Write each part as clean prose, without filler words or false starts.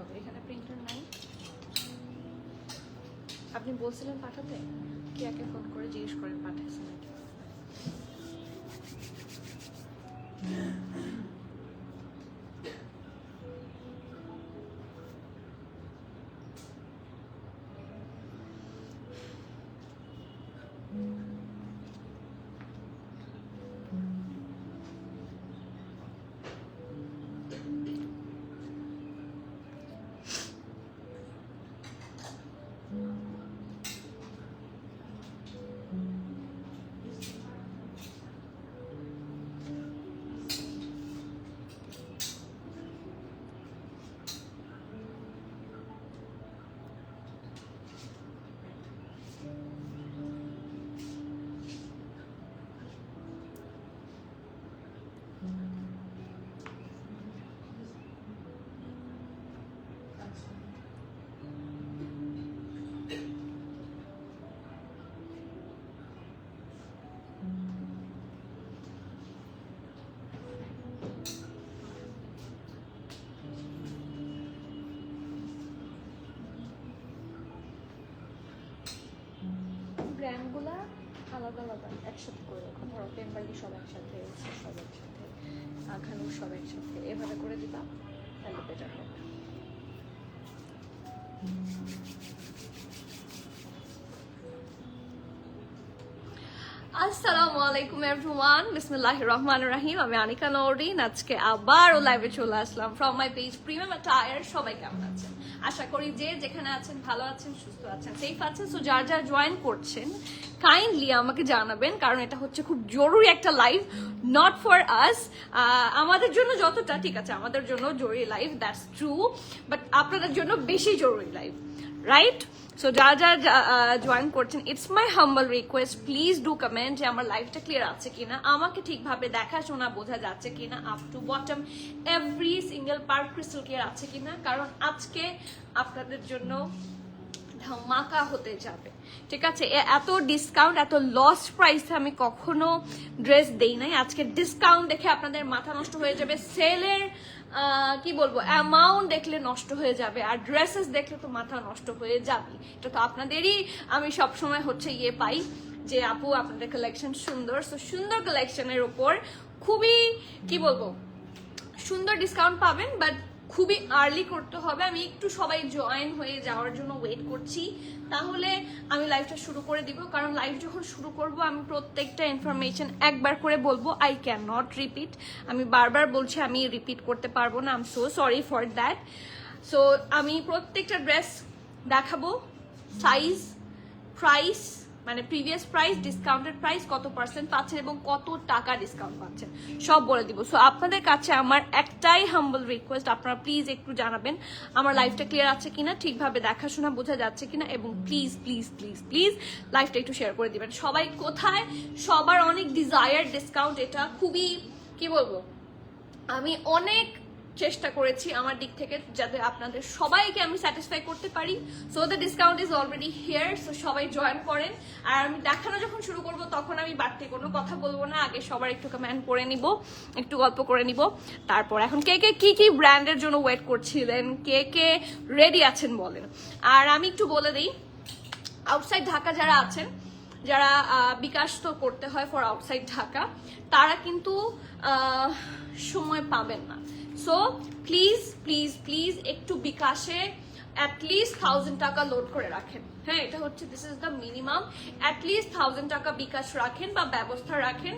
হবে। এখানে প্রিন্টার নাই, আপনি বলছিলেন পাঠাতে, কেয়াকে ফোন করে জিজ্ঞেস করেন পাঠাইছেন নাকি। ব্র্যান্ডগুলা আলাদা আলাদা একসাথে করে রাখো, ধরো টেম্বারলি সব একসাথে, সব একসাথে, আখানু সব একসাথে, এভাবে করে দিবা তাহলে বেটার হবে। আসসালামু আলাইকুম এভরিওয়ান, বিসমিল্লাহির রহমানির রহিম। আমি আনিকা নওরিন, আজকে আবারও লাইভে চলে আসলাম from my page premium attire. সবাই কেমন আছেন? আশা করি যে যেখানে আছেন ভালো আছেন, সুস্থ আছেন, সেফ আছেন। সো যার যার জয়েন করছেন কাইন্ডলি আমাকে জানাবেন, কারণ এটা হচ্ছে খুব জরুরি একটা লাইভ, নট ফর আস। আমাদের জন্য যতটা ঠিক আছে, আমাদের জন্য জরুরি লাইভ, দ্যাটস ট্রু, বাট আপনাদের জন্য বেশি জরুরি লাইভ, রাইট? সো যারা যারা জয়েন করছেন, it's my humble request, please do comment যে আমার লাইফটা ক্লিয়ার আছে কিনা, আমাকে ঠিকভাবে দেখাশোনা বোঝা যাচ্ছে কিনা, up to bottom every single part crystal clear আছে কিনা, কারণ আজকে আপনাদের জন্য ধামাকা হতে যাবে, ঠিক আছে? এত ডিসকাউন্ট, এত লস্ট প্রাইসে আমি কখনো ড্রেস দেই নাই। আজকে ডিসকাউন্ট দেখে আপনাদের মাথা নষ্ট হয়ে যাবে, সেলের কি বলবো অ্যামাউন্ট দেখলে নষ্ট হয়ে যাবে, আর ড্রেসেস দেখলে তো মাথা নষ্ট হয়ে যাবে। এটা তো আপনাদেরই আমি সবসময় হচ্ছে পাই যে আপু আপনাদের কালেকশন সুন্দর। সো সুন্দর কালেকশনের উপর খুবই কি বলবো সুন্দর ডিসকাউন্ট পাবেন, বাট খুবই আর্লি করতে হবে। আমি একটু সবাই জয়েন হয়ে যাওয়ার জন্য ওয়েট করছি, তাহলে আমি লাইভটা শুরু করে দিব। কারণ লাইভ যখন শুরু করব আমি প্রত্যেকটা ইনফরমেশন একবার করে বলবো, আই ক্যান নট রিপিট। আমি বারবার বলছি আমি রিপিট করতে পারবো না, I am so sorry for that. So আমি প্রত্যেকটা ড্রেস দেখাবো, সাইজ, প্রাইস, মানে প্রিভিয়াস প্রাইস, ডিসকাউন্টেড প্রাইস, কত পার্সেন্ট পাচ্ছেন এবং কত টাকা ডিসকাউন্ট পাচ্ছেন সব বলে দিব। সো আপনাদের কাছে আমার একটাই হাম্বল রিকোয়েস্ট, আপনারা প্লিজ একটু জানাবেন আমার লাইফটা ক্লিয়ার আছে কিনা, ঠিকভাবে দেখাশোনা বোঝা যাচ্ছে কিনা, এবং প্লিজ প্লিজ প্লিজ প্লিজ লাইফটা একটু শেয়ার করে দিবেন। সবাই কোথায়, সবার অনেক ডিজায়ার ডিসকাউন্ট, এটা খুবই কি বলবো, আমি অনেক চেষ্টা করেছি আমার দিক থেকে যাতে আপনাদের সবাইকে আমি স্যাটিসফাই করতে পারি। So the discount is already here, so সবাই জয়েন করেন। আর আমি দেখানো যখন শুরু করব তখন আমি বাড়তি কোনো কথা বলবো না, আগে সবার একটু কমেন্ট করে নিব, একটু গল্প করে নিব, তারপর এখন কে কে কি কি ব্র্যান্ডের জন্য ওয়েট করছিলেন, কে কে রেডি আছেন বলেন। আর আমি একটু বলে দিই, আউটসাইড ঢাকা যারা আছেন, যারা বিকাশ তো করতে হয় ফর আউটসাইড ঢাকা, তারা কিন্তু সময় পাবেন না। সো প্লিজ প্লিজ প্লিজ একটু বিকাশে অ্যাটলিস্ট 1000 টাকা লোড করে রাখেন। হ্যাঁ, এটা হচ্ছে this is the minimum. At least 1000 টাকা বিকাশ রাখেন বা ব্যবস্থা রাখেন,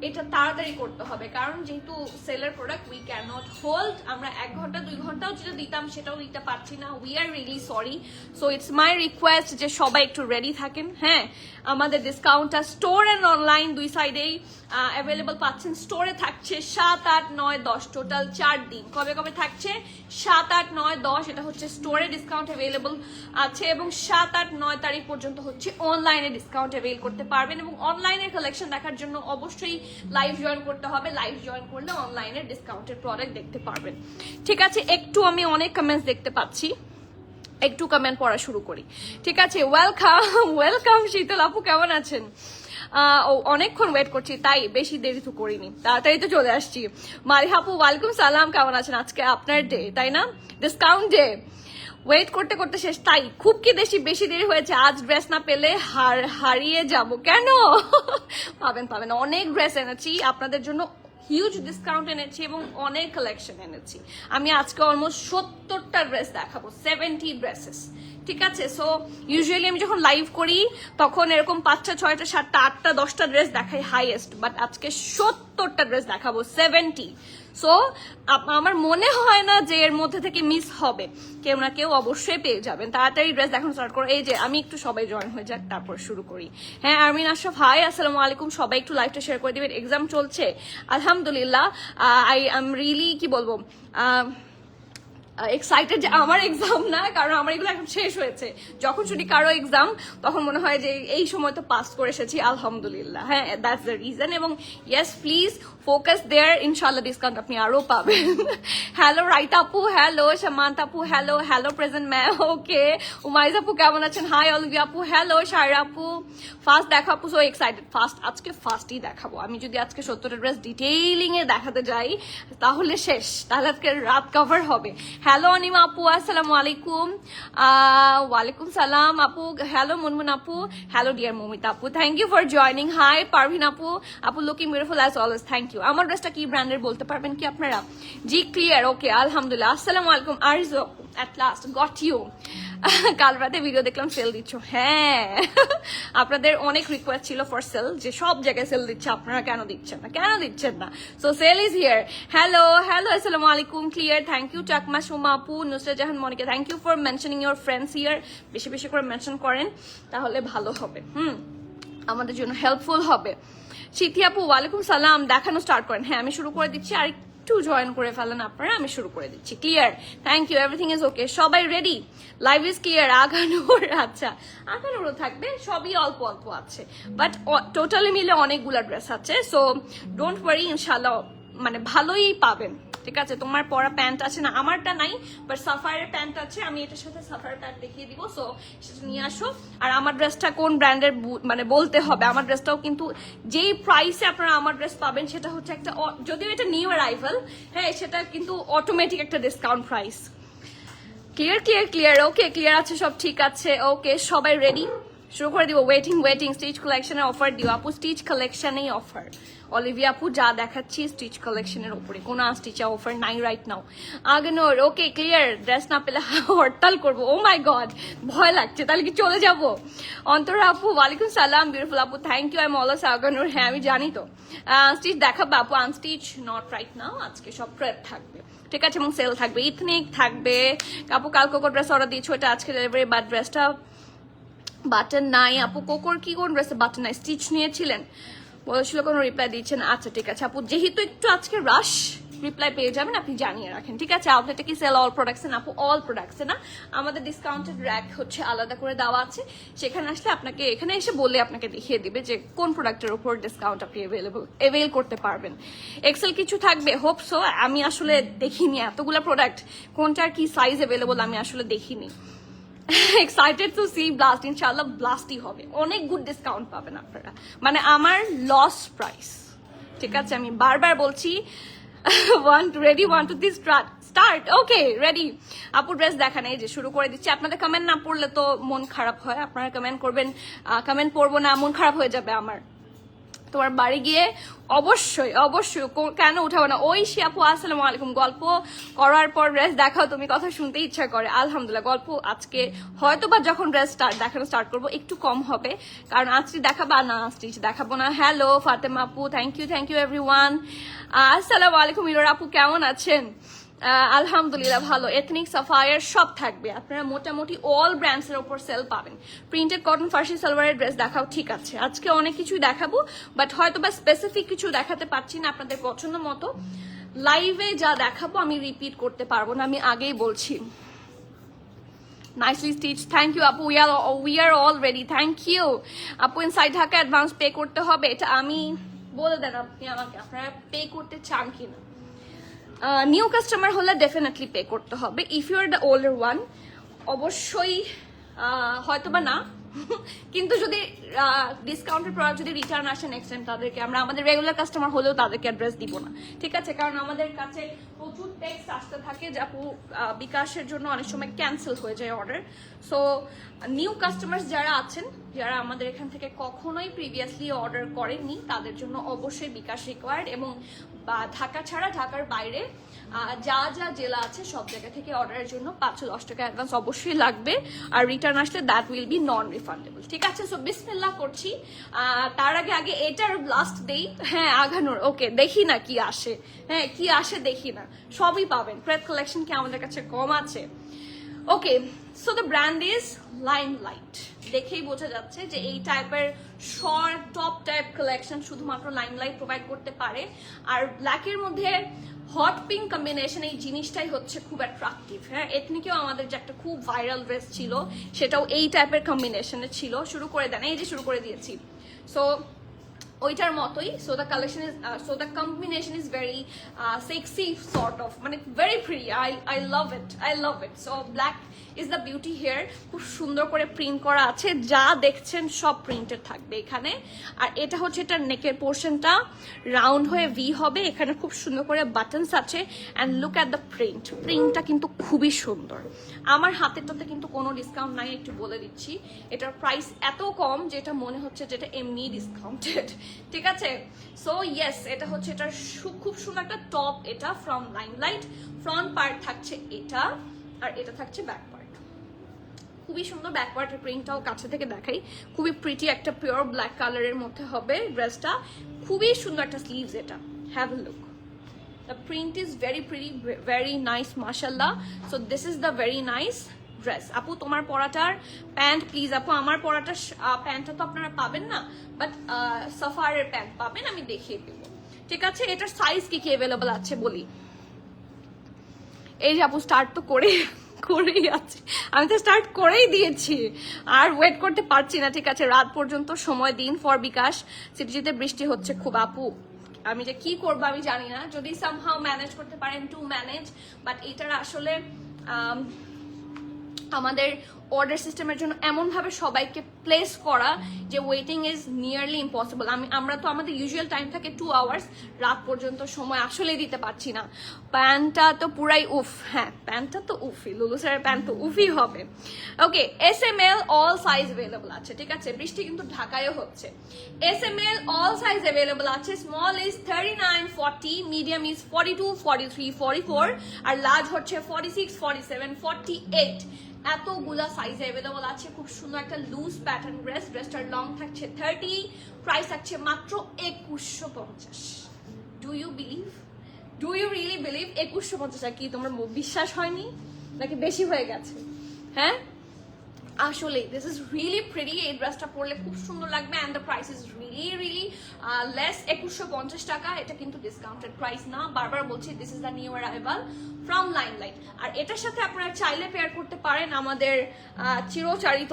এটা তাড়াতাড়ি করতে হবে, কারণ যেহেতু সেলের product we can not hold. আমরা 1 ঘন্টা 2 ঘন্টাও যেটা দিতাম সেটাও দিতে পারছি না, we are really sorry. So it's my request যে সবাই একটু রেডি থাকেন। হ্যাঁ, আমাদের ডিসকাউন্টটা স্টোর অ্যান্ড অনলাইন দুই সাইডেই অ্যাভেলেবল পাচ্ছেন। স্টোরে থাকছে 7, 8, 9, 10, টোটাল 4 দিন। কবে কবে থাকছে? 7, 8, 9, 10, এটা হচ্ছে স্টোরে ডিসকাউন্ট অ্যাভেলেবল আছে, এবং 7, 8, 9 তারিখ পর্যন্ত হচ্ছে অনলাইনে ডিসকাউন্ট অ্যাভেল করতে পারবেন। এবং অনলাইনের কালেকশন দেখার জন্য অবশ্যই লাইভ জয়েন করতে হবে। লাইভ জয়েন করলে অনলাইনের ডিসকাউন্টের প্রোডাক্ট দেখতে পারবেন, ঠিক আছে? একটু আমি অনেক কমেন্টস দেখতে পাচ্ছি, একটু কমেন্ট পড়া শুরু করি, ঠিক আছে? ওয়েলকাম ওয়েলকাম শীতল আপু, কেমন আছেন? অনেকক্ষণ ওয়েট করছি, তাই বেশি দেরি তো করিনি, তাড়াতাড়ি তো চলে আসছি। মারিহাপু ওয়ালাইকুম সালাম, কেমন আছেন? আজকে আপনার ডে তাই না, ডিসকাউন্ট ডে। ওয়েট করতে করতে শেষ, তাই খুব কি বেশি দেরি হয়েছে? আজ ড্রেস না পেলে হারিয়ে যাব। কেন? পাবেন পাবেন, অনেক ড্রেস এনেছি আপনাদের জন্য, হিউজ ডিসকাউন্ট এনেছি এবং অনেক কালেকশন এনেছি। আমি আজকে অলমোস্ট 70টা ড্রেস দেখাবো, 70 ড্রেসেস, ঠিক আছে? সো ইউজুয়ালি আমি যখন লাইভ করি তখন এরকম 5টা 6টা 7টা 8টা 10টা ড্রেস দেখাই হাইয়েস্ট, বাট আজকে 70টা ড্রেস দেখাবো, 70। সো আমার মনে হয় না যে এর মধ্যে থেকে মিস হবে, কেউ না কেউ অবশ্যই পেয়ে যাবেন। তাড়াতাড়ি ড্রেস দেখানো স্টার্ট করো। এই যে আমি একটু সবাই জয়েন হয়ে যাক, তারপর শুরু করি। হ্যাঁ আরমিন আশরাফ, হাই, আসসালামু আলাইকুম। সবাই একটু লাইভটা শেয়ার করে দিবেন। এক্সাম চলছে আলহামদুলিল্লাহ, আই এম রিয়েলি কি বলবো এক্সাইটেড যে আমার এক্সাম না, কারণ আমার এগুলো এখন শেষ হয়েছে। যখন শুনি কারো এক্সাম তখন মনে হয় যে এই সময় তো পাস করে এসেছি আলহামদুলিল্লাহ। হ্যাঁ, দ্যাটস দ্য রিজন। এবং ইয়েস প্লিজ ফোকাস দেয়ার, ইনশাল্লাহ ডিসকাউন্ট আপনি আরো পাবেন। হ্যালো রাইট আপু, হ্যালো শামান্ত আপু, হ্যালো হ্যালো প্রেজেন্ট ম্যাম, ওকে। উমাইজ আপু কেমন আছেন? হাই অলিভিয়া আপু, হ্যালো শায়রা আপু। ফার্স্ট দেখা আপু, সো এক্সাইটেড। আজকে ফার্স্টই দেখাবো। আমি যদি আজকে 70টা ড্রেস ডিটেইলিং এ দেখাতে যাই তাহলে শেষ, তাহলে আজকে রাত কভার হবে। হ্যালো অনিমা আপু, আসসালামু আলাইকুম। ওয়ালাইকুম সালাম আপু। হ্যালো মুনমুন আপু, হ্যালো ডিয়ার মমিতা আপু, thank you for joining. Hi Parvin আপু, আপু looking beautiful as always, thank you. আমার ড্রেসটা কি ব্র্যান্ডের বলতে পারবেন কি আপনারা? জি ক্লিয়ার, ওকে আলহামদুলিল্লাহ। আসসালামু আলাইকুম আরিজু আপু, অ্যাট লাস্ট গট ইউ। কাল রাতে ভিডিও দেখলাম সেল দিচ্ছ, হ্যাঁ আপনাদের অনেক রিকোয়েস্ট ছিল ফর সেল, যে সব জায়গায় সেল দিচ্ছে, আপনারা কেন দিচ্ছেন না? So sale is here. Hello hello, আসসালামু আলাইকুম। Clear, thank you. Chakma Suma আপু, Nusrat Jahan Monika, thank you for mentioning your friends here. বেশি বেশি করে মেনশন করেন, তাহলে ভালো হবে, আমাদের জন্য হেল্পফুল হবে। সিথি আপু ওয়ালাইকুম সালাম, দেখানো স্টার্ট করেন। হ্যাঁ আমি শুরু করে দিচ্ছি, আর একটু জয়েন করে ফেলেন আপনারা, আমি শুরু করে দিচ্ছি। Clear, thank you, everything is okay. সবাই রেডি? Live is clear. আগানোর, আচ্ছা আগানোরও থাকবে, সবই অল্প অল্প আছে, বাট টোটালি মিলে অনেকগুলা ড্রেস আছে। সো ডোন্ট ওয়ারি, ইনশাল্লাহ মানে ভালোই পাবেন, ঠিক আছে? তোমার পরা প্যান্ট আছে না, আমারটা নাই, বাট সাফায়ারের প্যান্ট আছে, আমি এটার সাথে সাফায়ার প্যান্ট দেখিয়ে দিব। সো সেটা নিয়ে আসো। আর আমার ড্রেসটা কোন ব্র্যান্ডের মানে বলতে হবে, আমার ড্রেসটাও কিন্তু যেই প্রাইসে আপনারা আমার ড্রেস পাবেন সেটা হচ্ছে একটা, যদিও এটা নিউ অ্যারাইভাল, হ্যাঁ সেটা কিন্তু অটোমেটিক একটা discount price. Clear clear clear, okay clear আছে, সব ঠিক আছে, ওকে সবাই রেডি? শুরু করে দিব। ওয়েটিং স্টিচ কালেকশনের অফার দিও আপু, স্টিচ কালেকশনেই অফার। অলিভিয়া আপু যা দেখাচ্ছি স্টিচ কালেকশনের উপরে, কোনো আনস্টিচা অফার নাই right now. Aghanoor, okay clear. Dress না পেলে হরতাল করবো, ও মাই গড ভয় লাগছে, তাহলে কি চলে যাবো? অন্তরা আপু ওয়ালাইকুম সালাম, বিউটিফুল আপু, thank you. I am always Aghanoor, হ্যাঁ আমি জানি তো। স্টিচ দেখাবো আপু, আনস্টিচ নট রাইট নাও, আজকে সব প্রেপ থাকবে, ঠিক আছে? এবং সেল থাকবে, ইথনিক থাকবে। আপু কাল কোকো ড্রেস অর্ডার দিয়েছো, এটা আজকে ডেলিভারি, বাট ড্রেসটা বাটন নাই। আপু কোকোর কি কোন ড্রেসে বাটন নাই? স্টিচ নিয়েছিলেন বলেছিল, কোনো রিপ্লাই দিচ্ছেন? আচ্ছা ঠিক আছে আপু, যেহেতু একটু আজকে রাশ, রিপ্লাই পেয়ে যাবেন, আপনি জানিয়ে রাখেন, ঠিক আছে? আউটলেটে কি সেল অল প্রোডাক্টসে না আপু? অল প্রোডাক্টসে না, আমাদের ডিসকাউন্টেড র্যাক হচ্ছে আলাদা করে দেওয়া আছে, সেখানে আসলে আপনাকে, এখানে এসে বললে আপনাকে দেখিয়ে দিবে যে কোন প্রোডাক্টের উপর ডিসকাউন্ট আপনি অ্যাভেল করতে পারবেন। এক্সেল কিছু থাকবে, হোপ সো। আমি আসলে দেখিনি এতগুলো প্রোডাক্ট, কোনটার কি সাইজ অ্যাভেলেবল আমি আসলে দেখিনি। এক্সাইটেড টু সি ব্লাস্ট, ইনশাআল্লাহ ব্লাস্টই হবে, অনেক গুড ডিসকাউন্ট পাবেন আপনারা, মানে আমার লস প্রাইস, ঠিক আছে? আমি বারবার বলছি। Ready, 1 2 3 start, okay ready. আপু ড্রেস দেখান, এই যে শুরু করে দিচ্ছি। আপনাদের কমেন্ট না পড়লে তো মন খারাপ হয়, আপনারা কমেন্ট করবেন, কমেন্ট পড়বো না মন খারাপ হয়ে যাবে আমার। তোমার বাড়ি গিয়ে অবশ্যই কেন উঠাবো না। ওই শিয়াপু আসসালামু আলাইকুম, গল্প করার পর ড্রেস দেখাও, তুমি কথা শুনতে ইচ্ছা করে। আলহামদুলিল্লাহ, গল্প আজকে হয়তো বা যখন ড্রেস দেখানো স্টার্ট করবো একটু কম হবে, কারণ আজকে দেখাবো না, স্টিচ দেখাবো না। হ্যালো ফাতেমা আপু, থ্যাংক ইউ এভরিওয়ান। আসসালামু আলাইকুম ইরোর আপু, কেমন আছেন? আলহামদুলিল্লাহ ভালো। এথনিক সাফায়ার সব থাকবে, আপনারা মোটামুটি অল ব্র্যান্ডস এর উপর সেল পাবেন। প্রিন্টেড কটন ফার্সি সালোয়ারের ড্রেস দেখাও, ঠিক আছে? আজকে অনেক কিছুই দেখাবো, বাট হয়তো বা স্পেসিফিক কিছু দেখাতে পারছি না আপনাদের পছন্দ মতো। লাইভে যা দেখাবো আমি রিপিট করতে পারবো না, আমি আগেই বলছি। নাইসলি স্টিচ, থ্যাংক ইউ আপু, we are all ready, thank you আপু। ইনসাইড ঢাকা অ্যাডভান্স পে করতে হবে, এটা আমি বলে দেন আপনি আমাকে, আপনারা পে করতে চান কিনা? নিউ কাস্টমার হলে ডেফিনেটলি পে করতে হবে। If you are the older one অবশ্যই হয়তো বা না, কিন্তু যদি ডিসকাউন্টের প্রোডাক্ট যদি রিটার্ন আসে নেক্সট টাইম তাদেরকে আমরা আমাদের রেগুলার কাস্টমার হলেও তাদেরকে অ্যাড্রেস দিব না, ঠিক আছে? কারণ আমাদের কাছে প্রচুর টেক্সট আসতে থাকে যে আপু বিকাশের জন্য অনেক সময় ক্যান্সেল হয়ে যায় অর্ডার। সো নিউ কাস্টমার্স যারা আছেন, যারা আমাদের এখান থেকে কখনোই প্রিভিয়াসলি অর্ডার করেননি, তাদের জন্য অবশ্যই বিকাশ রিকোয়ার্ড। এবং ঢাকা ছাড়া ঢাকার বাইরে যা যা জেলা আছে সব জায়গা থেকে অর্ডারের জন্য 510 টাকা অ্যাডভান্স অবশ্যই লাগবে। আর রিটার্ন আসলে that will be non refundable, ঠিক আছে? সো বিসমিল্লাহ করছি। তার আগে এটার ব্লাস্ট দেই। হ্যাঁ, আগানোর ওকে, দেখি না কি আসে। হ্যাঁ, কি আসে দেখি না, সবই পাবেন। প্রেড কালেকশন কি আমাদের কাছে কম আছে? Okay, so the brand is Limelight. দেখেই বোঝা যাচ্ছে যে এই টাইপের শর্ট টপ টাইপ কালেকশন শুধুমাত্র লাইমলাইট প্রোভাইড করতে পারে। আর ব্ল্যাকের মধ্যে হট পিঙ্ক কম্বিনেশন, এই জিনিসটাই হচ্ছে খুব অ্যাট্রাকটিভ। হ্যাঁ, এথনিকেও আমাদের যে একটা খুব ভাইরাল ড্রেস ছিল, সেটাও এই টাইপের কম্বিনেশনে ছিল। শুরু করে দেন, এই যে শুরু করে দিয়েছি। সো ওইটার মতোই। So the collection is so the combination is very sexy sort of, মানে very pretty. I love it, I love it. So black is the beauty here. খুব সুন্দর করে প্রিন্ট করা আছে, যা দেখছেন সব প্রিন্টেড থাকবে এখানে। আর এটা হচ্ছে এটার নেকের পোর্শনটা রাউন্ড হয়ে ভি হবে, এখানে খুব সুন্দর করে বাটনস আছে। And look at the print, প্রিন্টটা কিন্তু খুবই সুন্দর। আমার হাতেরটাতে কিন্তু কোনো ডিসকাউন্ট নাই, একটু বলে দিচ্ছি। এটার প্রাইস এত কম যে এটা মনে হচ্ছে যেটা এমনি ডিসকাউন্টেড, ঠিক আছে? সো ইয়েস, এটা হচ্ছে এটার খুব সুন্দর একটা টপ। এটা ফ্রম লাইমলাইট, ফ্রন্ট পার্ট থাকছে এটা, আর এটা থাকছে ব্যাক পার্ট। খুবই সুন্দর ব্যাক পার্টের প্রিন্টটাও কাছে থেকে দেখাই। খুবই প্রিটি একটা পিওর ব্ল্যাক কালারের মধ্যে হবে ড্রেসটা। খুবই সুন্দর একটা স্লিভস, এটা have a look. The print is very pretty, very nice, mashallah. So this is the very nice dress. আপু তোমার পরাটার প্যান্ট প্লিজ। আপু আমার পরাটার প্যান্টটা তো আপনারা পাবেন না, বাট সাফারের প্যান্ট পাবেন, আমি দেখিয়ে দেব, ঠিক আছে? এটার সাইজ কি কি অ্যাভেলেবল আছে বলি। এই যে আপু স্টার্ট তো করেই আছে, আমি তো স্টার্ট করেই দিয়েছি, আর ওয়েট করতে পারছি না, ঠিক আছে? রাত পর্যন্ত সময় দিন ফর বিকাশ। সিটিতে বৃষ্টি হচ্ছে খুব আপু, আমি যে কি করবো আমি জানি না। যদি সামহাও ম্যানেজ করতে পারেন টু ম্যানেজ, বাট এটার আসলে আমাদের অর্ডার সিস্টেমের জন্য এমনভাবে সবাইকে প্লেস করা যে ওয়েটিং ইজ নিয়ারলি ইম্পসিবল। আমরা তো আমাদের ইউজুয়াল টাইম থাকে 2 আওয়ার্স, রাত পর্যন্ত সময় আসলেই দিতে পারছি না। প্যান্টটা তো পুরাই উফ। হ্যাঁ, প্যান্টটা তো উফি, লুলু স্যারের প্যান্ট তো উফি হবে। Okay, SML all size available আছে, ঠিক আছে? বৃষ্টি কিন্তু ঢাকায়ও হচ্ছে। SML অল সাইজ অ্যাভেলেবল আছে। স্মল ইজ 39, 40, মিডিয়াম ইজ 42, 43, 44, আর লার্জ হচ্ছে 46, 47, 48। এতগুলা সাইজ অ্যাভেলেবল আছে। খুব সুন্দর একটা লুজ প্যাটার্ন ড্রেস। ড্রেসটার লং থাকছে 30, প্রাইস থাকছে মাত্র 2150। Do you believe, do you really believe 2150? কি তোমার বিশ্বাস হয়নি নাকি বেশি হয়ে গেছে? হ্যাঁ, আসলে দিস ইজ রিয়েলি প্রিটি। এই ড্রেসটা পরলে খুব সুন্দর লাগবে। And the price is really less, 2150 টাকা। এটা কিন্তু ডিসকাউন্টেড প্রাইস না, বারবার বলছি। This is the new arrival from Limelight. আর এটার সাথে আপনারা চাইলে পেয়ার করতে পারেন আমাদের চিরচারিত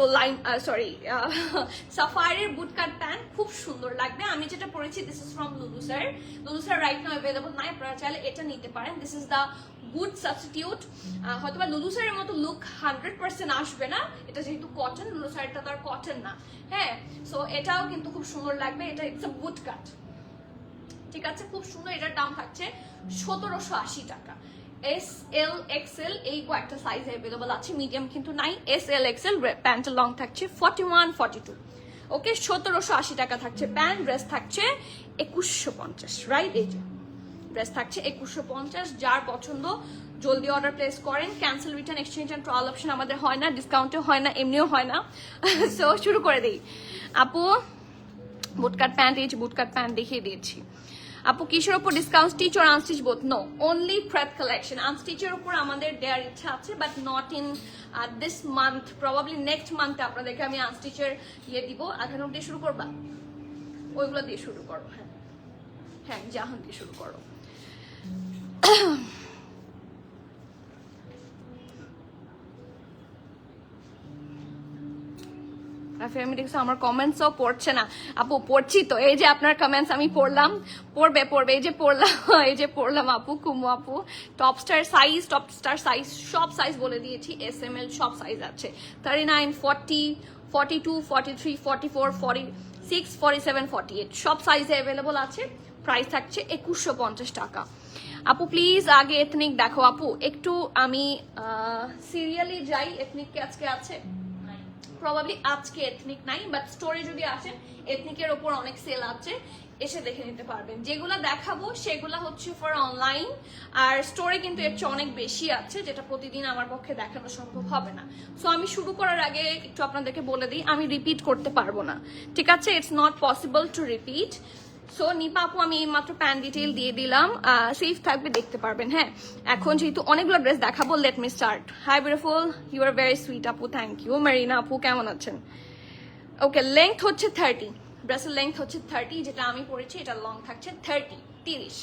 সাফায়ারের বুটকাট প্যান্ট, খুব সুন্দর লাগবে। আমি যেটা পরেছি দিস ইজ ফ্রম লুলু স্যার। লুলু স্যার রাইট নাও অ্যাভেলেবল নাই, আপনারা চাইলে এটা নিতে পারেন। This is the good substitute. হয়তোবা লুলু স্যারের মতো লুক 100% আসবে না, এটা যেহেতু কটন। লুলু স্যারটা তো আর কটন না। হ্যাঁ, সো এটাও কিন্তু খুব সুন্দর লাগবে। এটা ইটস আ বুট কাট, ঠিক আছে? খুব সুন্দর। এটার দাম থাকছে 1780 টাকা। SL XL এই কয়েকটা সাইজ অ্যাভেলেবল আছে, মিডিয়াম কিন্তু নাই। SL XL প্যান্টের লং থাকছে 41, 42। ওকে, 1780 টাকা থাকছে প্যান্ট। ড্রেস থাকছে 2150, রাইট? এই যে ড্রেস থাকছে 2150। যার পছন্দ জলদি অর্ডার প্লেস করেন। Cancel, return, exchange and trial option আমাদের হয় না, ডিসকাউন্টও হয় না, এমনিও হয় না। সো শুরু করে দিই। আপু বুটকাট প্যান্ট, এই যে বুটকাট প্যান্ট দেখিয়ে দিয়েছি। আপু কিসের উপর ডিসকাউন্ট? স্টিচ আর unstitch both? No, only pret collection. আনস্টিচের উপর আমাদের দেওয়ার ইচ্ছা আছে, but not in this month. Probably next মান্থে আপনাদেরকে আমি আনস্টিচের ইয়ে দিব। আধান দিয়ে শুরু করবা, ওইগুলো দিয়ে শুরু করো। হ্যাঁ হ্যাঁ, জাহান দিয়ে শুরু করো। আমার কমেন্টসও পড়ছে না আপু। পড়ছি তো, এই যে আপনার কমেন্টস আমি পড়লাম। পড়বে, এই যে পড়লাম, এই যে পড়লাম আপু। কুমু আপু টপস্টার সাইজ সব সাইজ বলে দিয়েছি। SML সব সাইজ আছে। 39, 40, 42, 43, 44, 46, 47, 48 সব সাইজে অ্যাভেলেবল আছে। প্রাইস থাকছে 2150 টাকা। আপু প্লিজ আগে এথনিক দেখো আপু, একটু আমি সিরিয়ালি যাই। এথনিক কি আজকে আছে? প্রবাবলি আজকে এথনিক নাই, বাট স্টোরে যদি আসেন এথনিকের ওপর অনেক সেল আছে, এসে দেখে নিতে পারবেন। যেগুলো দেখাবো সেগুলো হচ্ছে ফর অনলাইন, আর স্টোরে কিন্তু এর চেয়ে অনেক বেশি আছে, যেটা প্রতিদিন আমার পক্ষে দেখানো সম্ভব হবে না। সো আমি শুরু করার আগে একটু আপনাদেরকে বলে দিই, আমি রিপিট করতে পারবো না, ঠিক আছে? It's not possible to repeat. So Nipa আপু আমি মাত্র প্যান ডিটেইল দিয়ে দিলাম, সেফ থাকবে, দেখতে পারবেন। হ্যাঁ, এখন যেহেতু অনেকগুলো ড্রেস দেখাবো, let me start. Hi beautiful, you are very sweet আপু, থ্যাংক ইউ। মেরিনা আপু কেমন আছেন? ওকে, লেংথ হচ্ছে 30, ড্রেসের লেংথ হচ্ছে 30, যেটা আমি পরেছি এটা লং থাকছে 30।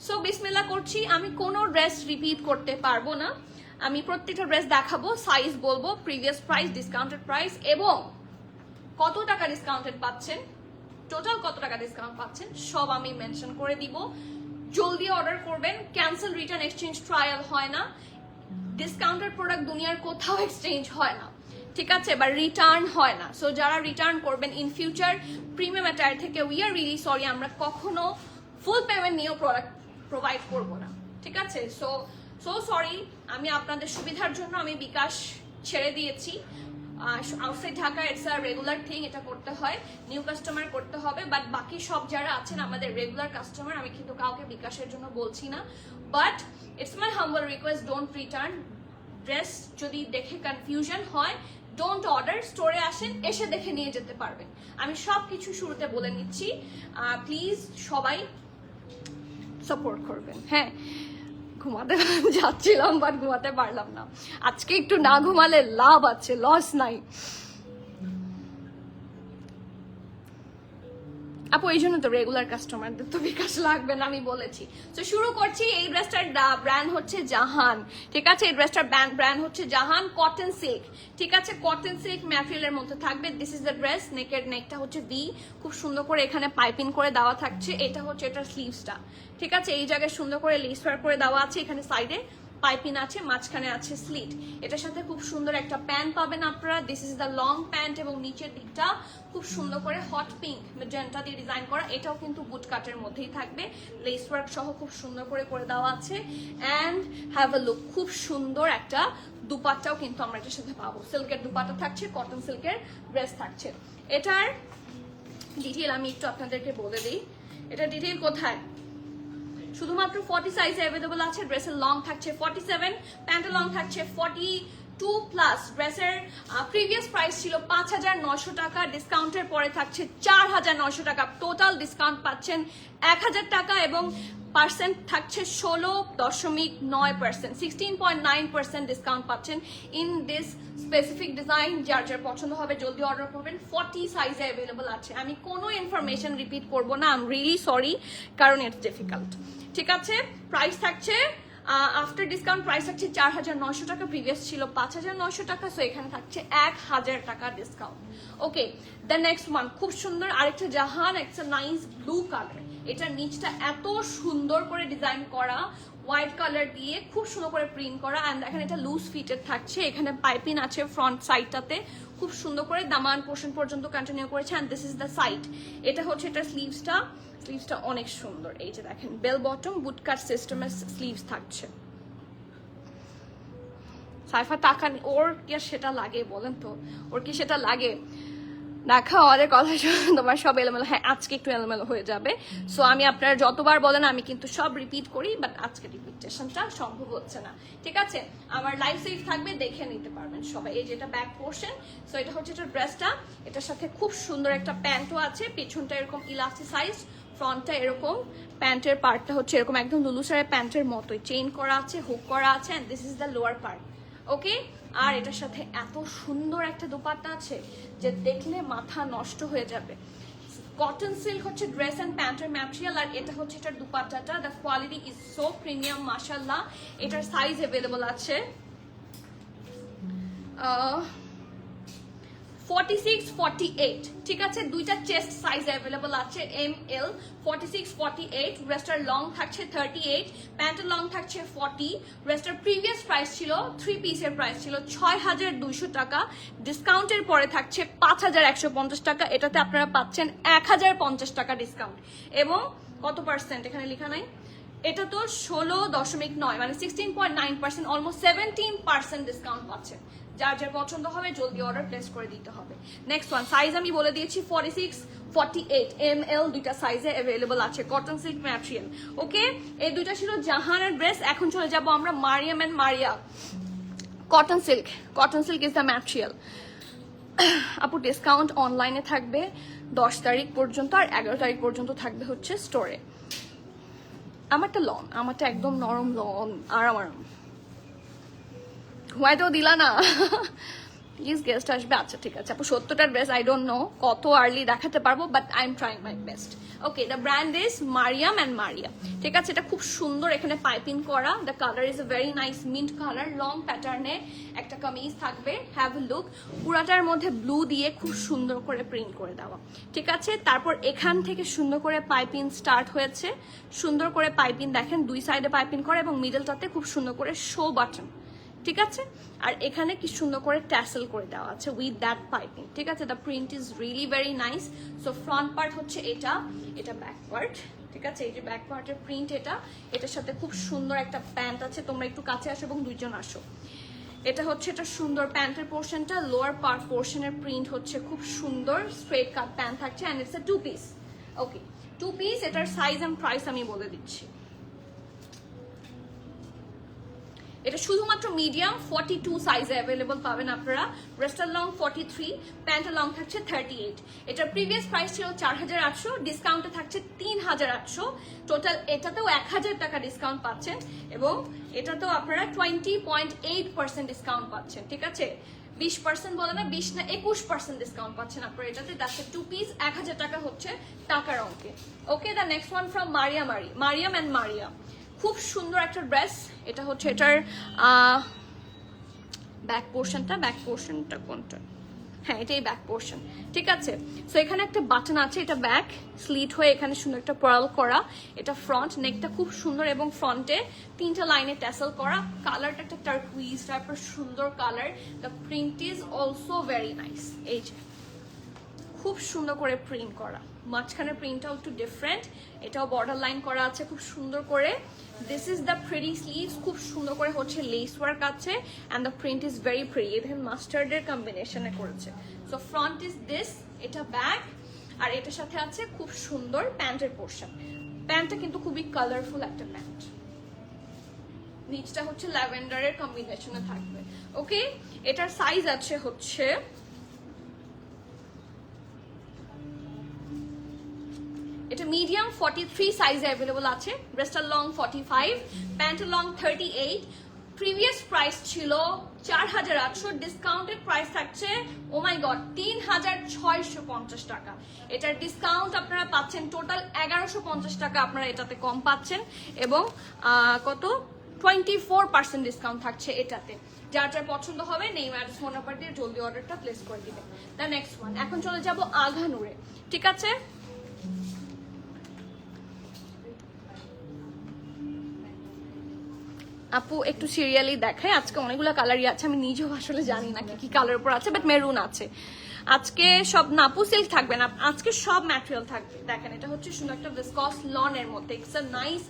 সো বিসমিল্লাহ করছি। আমি কোনো ড্রেস রিপিট করতে পারবো না, আমি প্রত্যেকটা ড্রেস দেখাবো, সাইজ বলবো, প্রিভিয়াস প্রাইস, ডিসকাউন্টেড প্রাইস এবং কত টাকা ডিসকাউন্টেড পাচ্ছেন, টোটাল কত টাকা ডিসকাউন্ট পাচ্ছেন সব আমি মেনশন করে দিব। জলদি অর্ডার করবেন, ক্যান্সেল, রিটার্ন, এক্সচেঞ্জ, ট্রায়াল হয় না। ডিসকাউন্টেড প্রোডাক্ট দুনিয়ার কোথাও এক্সচেঞ্জ হয় না, ঠিক আছে? বা রিটার্ন হয় না। সো যারা রিটার্ন করবেন ইন ফিউচার, প্রিমিয়াম অ্যাটায়ার থেকে উই আর রিয়েলি সরি, আমরা কখনো ফুল পেমেন্ট নিয়েও প্রোডাক্ট প্রোভাইড করবো না, ঠিক আছে? সো সরি, আমি আপনাদের সুবিধার জন্য আমি বিকাশ ছেড়ে দিয়েছি। Outside Dhaka it's a regular thing, এটা করতে হয়, নিউ কাস্টমার করতে হবে, বাট বাকি সব যারা আছেন আমাদের রেগুলার কাস্টমার, আমি কিন্তু কাউকে বিকাশের জন্য বলছি না। But it's my humble request, don't return. Dress যদি দেখে কনফিউশন হয়, ডোন্ট অর্ডার, স্টোরে আসেন, এসে দেখে নিয়ে যেতে পারবেন। আমি সব কিছু শুরুতে বলে নিচ্ছি, প্লিজ সবাই সাপোর্ট করবেন। হ্যাঁ, ঘুমাতে যাচ্ছিলাম বাট ঘুমাতে পারলাম না, আজকে একটু না ঘুমালে লাভ আছে, লস নাই আপু, এই জন্য তো রেগুলার কাস্টমারদের তো বিকাশ লাগবে না, আমি বলেছি। তো শুরু করছি। এই ড্রেসটার ব্র্যান্ড হচ্ছে জাহান, ঠিক আছে? এই ড্রেসটার ব্র্যান্ড হচ্ছে জাহান, কটন সিল্ক, ঠিক আছে? কটন সিল্ক ম্যাটেরিয়ালের মধ্যে থাকবে। This is the dress. নেকটা হচ্ছে ভি, খুব সুন্দর করে এখানে পাইপিং করে দেওয়া থাকছে। এটা হচ্ছে এটার স্লিভসটা, ঠিক আছে? এই জায়গায় সুন্দর করে লেস ওয়ার্ক করে দেওয়া আছে, এখানে সাইডে পাইপিং আছে, মাঝখানে আছে স্লিট। এটার সাথে খুব সুন্দর একটা প্যান্ট পাবেন আপনারা। This is the long pant, এবং নিচের দিকটা খুব সুন্দর করে হট পিঙ্ক ম্যাজেন্টা দিয়ে ডিজাইন করা। এটাও কিন্তু বুট কাটের মধ্যেই থাকবে, লেস ওয়ার্ক সহ খুব সুন্দর করে দেওয়া আছে। অ্যান্ড হ্যাভ আ লুক, খুব সুন্দর একটা দুপাট্টাও কিন্তু আমরা এটার সাথে পাবো। সিল্কের দুপাট্টা থাকছে, কটন সিল্কের ড্রেস থাকছে। এটার ডিটেল আমি একটু আপনাদেরকে বলে দিই। এটা ডিটেল কোথায়? শুধুমাত্র 40 সাইজে অ্যাভেলেবল আছে। ড্রেসের লং থাকছে 47, প্যান্টের লং থাকছে 42 প্লাস। ড্রেসের প্রিভিয়াস প্রাইস ছিল 5900 টাকা, ডিসকাউন্টের পরে থাকছে 4900 টাকা। টোটাল ডিসকাউন্ট পাচ্ছেন 1000 টাকা, এবং পার্সেন্ট থাকছে 16.9%, 16.9% ডিসকাউন্ট পাচ্ছেন ইন দিস স্পেসিফিক ডিজাইন। যার যার পছন্দ হবে জলদি অর্ডার করবেন। 40 সাইজে অ্যাভেলেবল আছে। আমি কোনো ইনফরমেশন রিপিট করব না, আই এম রিয়েলি সরি, কারণ ইটস ডিফিকাল্ট, ঠিক আছে? প্রাইস থাকছে আফটার ডিসকাউন্ট প্রাইস থাকছে 4900 টাকা, প্রিভিয়াস ছিল 5900 টাকা। সো এখানে থাকছে 1000 টাকা discount. Okay, the next one, খুব সুন্দর আরেকটা জাহান, একটা নাইস ব্লু কালার। এটার নিচটা এত সুন্দর করে ডিজাইন করা, হোয়াইট কালার দিয়ে খুব সুন্দর করে প্রিন্ট করা। অ্যান্ড এখানে এটা লুজ ফিটেড থাকছে, এখানে পাইপিং আছে ফ্রন্ট সাইডটাতে, খুব সুন্দর করে দামান পোর্শন পর্যন্ত কন্টিনিউ করেছে। And this is the side. এটা হচ্ছে এটা স্লিভসটা অনেক সুন্দর। এই যে দেখেন, বেল বটম বুট কাট সিস্টেমের স্লিভস থাকছে। সাইফা টাকা ওর কি আর সেটা লাগে বলেন তো? ওর কি সেটা লাগে? দেখা আমাদের কথা তোমার সব এলোমেলো। হ্যাঁ, আজকে একটু এলোমেলো হয়ে যাবে। সো আমি আপনারা যতবার বলেন আমি কিন্তু সব রিপিট করি, বাট আজকে রিপিটেশনটা সম্ভব হচ্ছে না, ঠিক আছে? আমার লাইভ সেভ থাকবে, দেখে নিতে পারবেন সবাই। এই যেটা ব্যাক পোর্শন, সো এটা হচ্ছে এটা ড্রেসটা। এটার সাথে খুব সুন্দর একটা প্যান্টও আছে, পিছনটা এরকম ইলাস্টিসাইজ, ফ্রন্টটা এরকম, প্যান্টের পার্টটা হচ্ছে এরকম একদম লুলুসারের প্যান্টের মতোই, চেইন করা আছে, হুক করা আছে। And this is the lower part, okay? আর এটার সাথে এত সুন্দর একটা দোপাট্টা আছে যে দেখলে মাথা নষ্ট হয়ে যাবে। কটন সিল্ক হচ্ছে ড্রেস অ্যান্ড প্যান্টের ম্যাটেরিয়াল, আর এটা হচ্ছে এটার দুপাট্টাটা। The quality is so premium, মাশাআল্লাহ। এটার সাইজ অ্যাভেলেবল আছে 46 48, ঠিক আছে, দুইটা চেস্ট সাইজ অ্যাভেলেবল আছে, ML 46 48, ওয়েস্টার লং থাকছে 38, প্যান্টের লং থাকছে 40। ওয়েস্টার প্রিভিয়াস প্রাইস ছিল 3 পিসের প্রাইস ছিল 6200 টাকা, ডিসকাউন্টের পরে থাকছে 5150 টাকা, এটাতে আপনারা পাচ্ছেন 1050 টাকা ডিসকাউন্ট। এবং কত পার্সেন্ট এখানে লেখা নাই, এটা তো 16.9 মানে 16.9%, অলমোস্ট 17% ডিসকাউন্ট পাচ্ছেন। যার যার পছন্দ হবে জলদি অর্ডার প্লেস করে দিতে হবে। নেক্সট ওয়ান, সাইজ আমি বলে দিয়েছি 46 48 ML, দুইটা সাইজে অ্যাভেলেবল আছে, কটন সিল্ক ম্যাটেরিয়াল। ওকে, এই দুইটা ছিল জাহানের ড্রেস। এখন চলে যাব আমরা Maryam and Maria cotton silk. Cotton silk is the material. আপু ডিসকাউন্ট অনলাইনে থাকবে 10 তারিখ পর্যন্ত, আর 11 তারিখ পর্যন্ত থাকবে হচ্ছে স্টোরে। আমারটা লন, আমারটা একদম নরম লন, আরাম আরাম। ঘুমাইতেও দিলা না, প্লিজ গেস্ট আসবে। আচ্ছা ঠিক আছে আপু, 70টার ড্রেস আই ডোন্ট নো কত আর্লি দেখাতে পারবো, but I am trying my best. Okay, the brand is Maryam and Maria, ঠিক আছে। এটা খুব সুন্দর, এখানে পাইপিং করা, the colour is a very nice mint colour, long প্যাটার্নে একটা কামিজ থাকবে, হ্যাভ এ লুক। পুরাটার মধ্যে ব্লু দিয়ে খুব সুন্দর করে প্রিন্ট করে দেওয়া, ঠিক আছে। তারপর এখান থেকে সুন্দর করে পাইপিং স্টার্ট হয়েছে, সুন্দর করে পাইপিং দেখেন, দুই সাইডে পাইপিং করা এবং মিডলটাতে খুব সুন্দর করে শো বাটন, ঠিক আছে। আর এখানে কি সুন্দর করে ট্যাসেল করে দেওয়া আছে উইথ দ্যাট পাইপিং, ঠিক আছে। The print is really very nice. So front part হচ্ছে এটা, এটা ব্যাক পার্ট, ঠিক আছে। এই যে ব্যাক পার্টের প্রিন্ট এটা, এটার সাথে খুব সুন্দর একটা প্যান্ট আছে। তোমরা একটু কাছে আসো এবং দুইজন আসো। এটা হচ্ছে এটা সুন্দর প্যান্টের পোর্শনটা, লোয়ার পার্ট পোর্শনের প্রিন্ট হচ্ছে খুব সুন্দর, স্ট্রেট কাট প্যান্ট থাকছে, and it's a 2 piece. Okay, 2 piece. এটার সাইজ এন্ড প্রাইস আমি বলে দিচ্ছি। এটা শুধুমাত্র মিডিয়াম 42 সাইজে অ্যাভেলেবল পাবেন আপনারা। ব্রেস্টার লং 43, প্যান্টের লং থাকছে 38। এটার প্রিভিয়াস প্রাইস ছিল 4800, ডিসকাউন্টে থাকছে 3800। টোটাল এটাতেও 1000 টাকা ডিসকাউন্ট পাচ্ছেন, এবং এটাতেও আপনারা 20.8% ডিসকাউন্ট পাচ্ছেন, ঠিক আছে। 20% বলে না, 20 না 21% ডিসকাউন্ট পাচ্ছেন আপনারা এটাতে। that's a 2 পিস, 1000 টাকা হচ্ছে টাকার অঙ্কে। Okay, the next one from Maryam and Maria, খুব সুন্দর একটা ড্রেস। এটা হচ্ছে এটার ব্যাক পোর্শনটা কোনটা, হ্যাঁ এটাই ব্যাক পোর্শন, ঠিক আছে। সো এখানে একটা বাটন আছে, এটা ব্যাক স্লিট হয়ে এখানে সুন্দর একটা পার্ল করা, এটা ফ্রন্ট। নেকটা খুব সুন্দর এবং ফ্রন্টে 3টা লাইনে ট্যাসেল করা। কালারটা একটা টার্কুইজ টাইপের সুন্দর colour. The print is also very nice. এই যে খুব সুন্দর করে প্রিন্ট করা, মাঝখানের প্রিন্টটাও একটু ডিফারেন্ট, এটাও বর্ডার লাইন করা আছে খুব সুন্দর করে। This is the pretty sleeves, খুব সুন্দর করে হচ্ছে লেস ওয়ার্ক আছে, and the print is very pretty, এখানে মাস্টার্ডের কম্বিনেশনে করেছে। সো ফ্রন্ট ইজ দিস, এটা ব্যাক, আর এটার সাথে আছে খুব সুন্দর প্যান্টের পোর্শন। প্যান্টটা কিন্তু খুবই কালারফুল একটা প্যান্ট, নিচটা হচ্ছে ল্যাভেন্ডারের কম্বিনেশনে থাকবে। ওকে, এটার সাইজ আছে হচ্ছে এটা মিডিয়াম 43 সাইজে অ্যাভেলেবল আছে, ব্রেস্টার লং 45, প্যান্টের লং 38। প্রিভিয়াস প্রাইস ছিল 4800, ডিসকাউন্টেড প্রাইস থাকছে ও মাই গড 3650 টাকা। এটার ডিসকাউন্ট আপনারা পাচ্ছেন টোটাল 1150 টাকা, আপনারা এটাতে কম পাচ্ছেন, এবং কত 24% ডিসকাউন্ট থাকছে এটাতে। যার যার পছন্দ হবে নেই ম্যাডাস ফোন নাম্বার দিয়ে জলদি অর্ডারটা প্লেস করে দিবেন। দ্য নেক্সট ওয়ান, এখন চলে যাব আঘানুরে, ঠিক আছে। আপু একটু সিরিয়ালি দেখায়, আজকে অনেকগুলো কালারই আছে, আমি নিজেও আসলে জানি না কি কি কালার উপর আছে, বাট মেরুন আছে আজকে। সব নাপু সিল্ক থাকবে না আজকে, সব ম্যাটেরিয়াল থাকবে। দেখেন এটা হচ্ছে সুন্দর একটা ভিসকস লনের মধ্যে, ইটস আ নাইস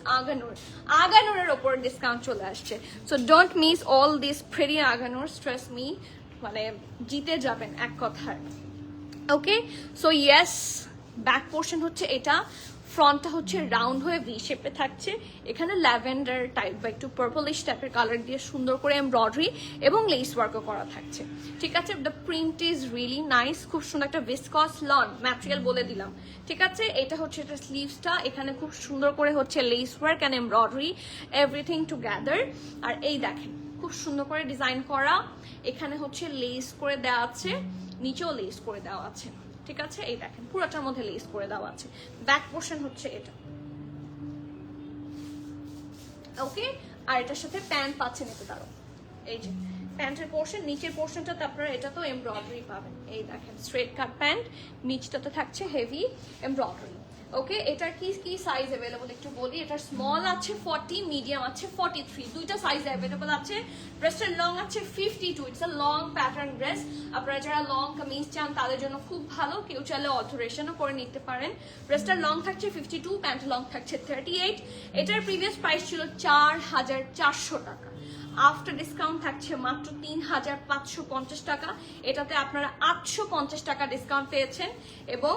আগানুরের ওপর ডিসকাউন্ট চলে আসছে। So don't miss all this pretty Aghanoor, trust me, মানে জিতে যাবেন এক কথায়। Okay, so yes, back portion হচ্ছে এটা, ফ্রন্টটা হচ্ছে রাউন্ড হয়ে ভি শেপে থাকছে, এখানে ল্যাভেন্ডার টাইপ বা একটু পার্পলিশ টাইপের কালার দিয়ে সুন্দর করে এমব্রয়ডারি এবং লেস ওয়ার্কও করা থাকছে, ঠিক আছে। The print is really nice, খুব সুন্দর একটা ভিসকস লন ম্যাটেরিয়াল বলে দিলাম, ঠিক আছে। এটা হচ্ছে এটা স্লিভসটা, এখানে খুব সুন্দর করে হচ্ছে lace work and embroidery, everything together. আর এই দেখেন খুব সুন্দর করে ডিজাইন করা, এখানে হচ্ছে লেস করে দেওয়া আছে, নিচেও লেস করে দেওয়া আছে, ঠিক আছে। এই দেখেন পুরোটার মধ্যে লেস করে দেওয়া আছে। ব্যাক পোর্শন হচ্ছে এটা, ওকে। আর এটার সাথে প্যান্ট পাচ্ছেন, এতে দাঁড়ো, এই যে প্যান্টের পোর্শন, নিচের পোর্শনটাতে আপনারা এটা তো এমব্রয়ডারি পাবেন। এই দেখেন স্ট্রেট কাট প্যান্ট, নিচটাতে থাকছে হেভি এমব্রয়ডারি। ওকে, এটার কি কি সাইজ অ্যাভেলেবল একটু বলি। এটার স্মল আছে 40, মিডিয়াম আছে 43, দুইটা সাইজ অ্যাভেলেবল আছে। ড্রেসটার লং আছে 52, it's a long pattern dress. আপনারা যারা লং কামিজ চান তাদের জন্য খুব ভালো, কেউ চাইলে অল্টারেশনও করে নিতে পারেন। ড্রেসটার লং থাকছে 52, প্যান্ট লং থাকছে 38। এটার প্রিভিয়াস প্রাইস ছিল 4400 টাকা, আফটার ডিসকাউন্ট থাকছে মাত্র 3550 টাকা। এটাতে আপনারা 850 টাকা ডিসকাউন্ট পেয়েছেন এবং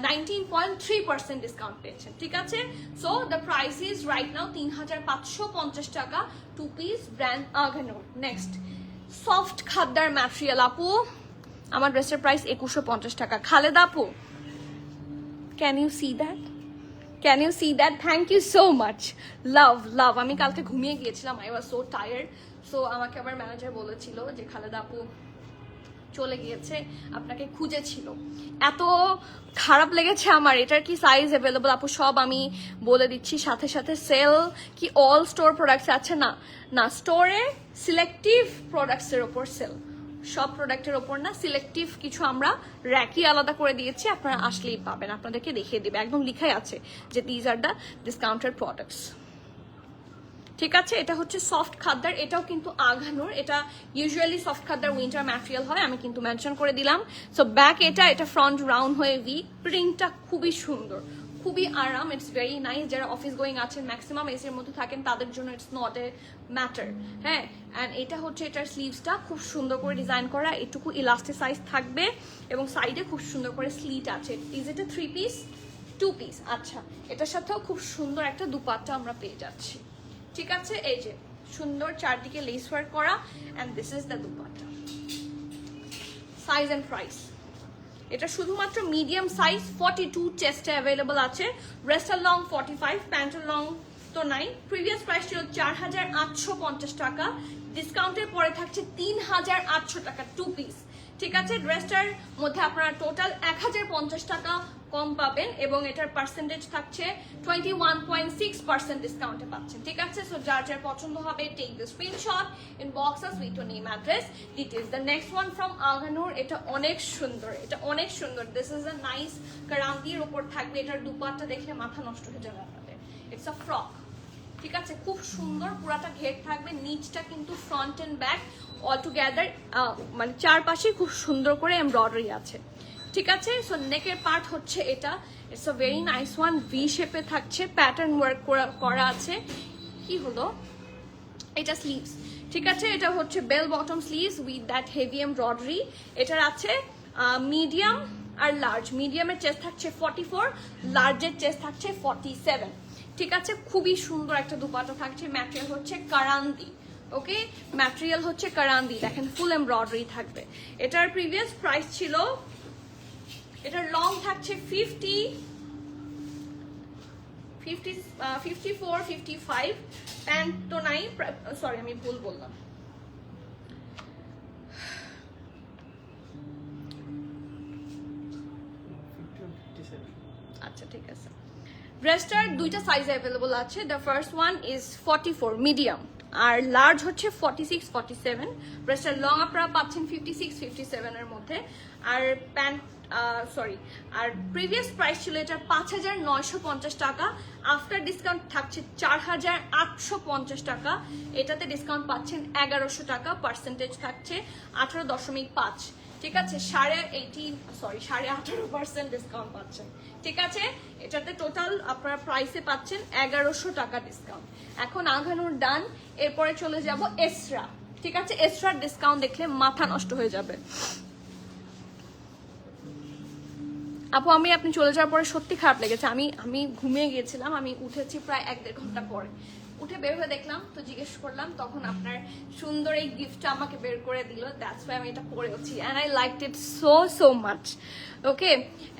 19.3% ডিসকাউন্ট পেয়েছেন। ঠিক আছে, so the price is right now 3550 টাকা, 2 piece brand Aghanoor. Next soft khaddar material আপু, আমার ড্রেসের প্রাইস 2150 টাকা। খালেদা আপু, can you see that? Can you see that? Thank you so much. Love love. আমি কালকে ঘুমিয়ে গিয়েছিলাম, I was so tired. So আমাকে আবার ম্যানেজার বলেছিল যে খালেদা আপু চলে গিয়েছে, আপনাকে খুঁজেছিল। এত খারাপ লেগেছে আমার। এটার কি সাইজ অ্যাভেলেবল আপু সব আমি বলে দিচ্ছি সাথে সাথে। সেল কি অল স্টোর প্রোডাক্টস আছে? না না, স্টোরে সিলেক্টিভ প্রোডাক্টসের ওপর সেল, সব প্রোডাক্টের ওপর না, সিলেক্টিভ কিছু আমরা র্যাকই আলাদা করে দিয়েছি, আপনারা আসলেই পাবেন, আপনাদেরকে দেখিয়ে দিবে, একদম লিখাই আছে যে these are the discounted products. ঠিক আছে, এটা হচ্ছে সফট খাদ্দার, এটাও কিন্তু আঘানোর। এটা ইউজুয়ালি সফট খাদ্দার উইন্টার ম্যাটেরিয়াল হয়, আমি কিন্তু মেনশন করে দিলাম। সো ব্যাক এটা ফ্রন্ট রাউন্ড হয়ে ভি, প্রিন্টটা খুবই সুন্দর, খুবই আরাম, ইটস ভেরি নাইস। যারা অফিস গোয়িং আছেন, ম্যাক্সিমাম এসির মধ্যে থাকেন, তাদের জন্য ইটস নট এ ম্যাটার। হ্যাঁ, অ্যান্ড এটা হচ্ছে এটার স্লিভসটা খুব সুন্দর করে ডিজাইন করা, এটুকু ইলাস্টিসাইজ থাকবে এবং সাইডে খুব সুন্দর করে স্লিট আছে। Is it A 3 piece? 2 piece. আচ্ছা, এটার সাথেও খুব সুন্দর একটা দুপাট্টা আমরা পেয়ে যাচ্ছি। ঠিক আছে, এই যে সুন্দর চারদিকে লেস ওয়ার্ক করা, and this is the dupatta. Size and price, এটা শুধুমাত্র মিডিয়াম সাইজ 42 চেস্টে অ্যাভেলেবল আছে। ড্রেসটার লং 45, প্যান্টের লং তো নাই। প্রিভিয়াস প্রাইস ছিল 4850 টাকা, ডিসকাউন্টের পরে থাকছে 3800 টাকা 2 পিস। ঠিক আছে, ড্রেসটার মধ্যে আপনারা টোটাল 1050 টাকা কম পাবেন এবং এটার পার্সেন্টেজ থাকছে 21.6% ডিসকাউন্টে পাচ্ছেন। ঠিক আছে, সো যার যার পছন্দ হবে take the screenshot, inbox us with your name, address, details. The next one from আগানোর, এটা অনেক সুন্দর, এটা অনেক সুন্দর। দিস ইজ আ নাইস কারান্দির উপর থাকবে, এটার দুপাট্টা দেখে মাথা নষ্ট হয়ে যাবে আপনাদের। It's a frock. ঠিক আছে, খুব সুন্দর, পুরাটা ঘের থাকবে, নিচটা কিন্তু front and back all together, মানে চারপাশে খুব সুন্দর করে এমব্রয়ডারি আছে। ঠিক আছে, সো নেকের পার্ট হচ্ছে এটা, it's a very nice one, V শেপে থাকছে, প্যাটার্ন ওয়ার্ক করা আছে। কি হলো, এটা স্লিভস। ঠিক আছে, এটা হচ্ছে bell bottom sleeves with that heavy embroidery. এটার আছে মিডিয়াম আর লার্জ। মিডিয়ামের চেস্ট থাকছে 44, লার্জের চেস্ট থাকছে 47। ঠিক আছে, খুবই সুন্দর একটা দুপাট্টা থাকছে। ম্যাটেরিয়াল হচ্ছে কারান্দি। ওকে, ম্যাটেরিয়াল হচ্ছে কারান্দি, দেখেন ফুল এমব্রয়ডারি থাকবে। এটার প্রিভিয়াস প্রাইস ছিল, এটার লং থাকছে 54, 55, প্যান্ট তো নাই, সরি আমি ভুল বললাম। আচ্ছা ঠিক আছে, ড্রেসটার দুইটা সাইজ অ্যাভেলেবল আছে। The first one is 44 medium, আর লার্জ হচ্ছে 46, 47। ড্রেসটার লং আপনারা পাচ্ছেন 56, 57 এর মধ্যে। আর প্যান্ট আর প্রিভিয়াস প্রাইস ছিল এটা 5950 টাকা, আফটার ডিসকাউন্ট থাকছে 4850 টাকা। এটাতে ডিসকাউন্ট পাচ্ছেন 1100 টাকা, পার্সেন্টেজ থাকছে 18.5। ঠিক আছে, 18.5% ডিসকাউন্ট পাচ্ছেন। ঠিক আছে, এটাতে টোটাল আপনারা প্রাইসে পাচ্ছেন 1100 টাকা ডিসকাউন্ট। এখন আঘানুর ডান, এরপরে চলে যাব এসরা। ঠিক আছে, এসরার ডিসকাউন্ট দেখলে মাথা নষ্ট হয়ে যাবে আপু। আপনি চলে যাওয়ার পরে সত্যি খারাপ লেগেছে। আমি ঘুমিয়ে গিয়েছিলাম, আমি উঠেছি প্রায় 1-1.5 ঘন্টা পরে। উঠে বের হয়ে দেখলাম, তো জিজ্ঞেস করলাম, তখন আপনার সুন্দর এই গিফটটা আমাকে বের করে দিল। দ্যাটস ওয়াই আমি এটা পরেছি, and I liked it so much. Okay,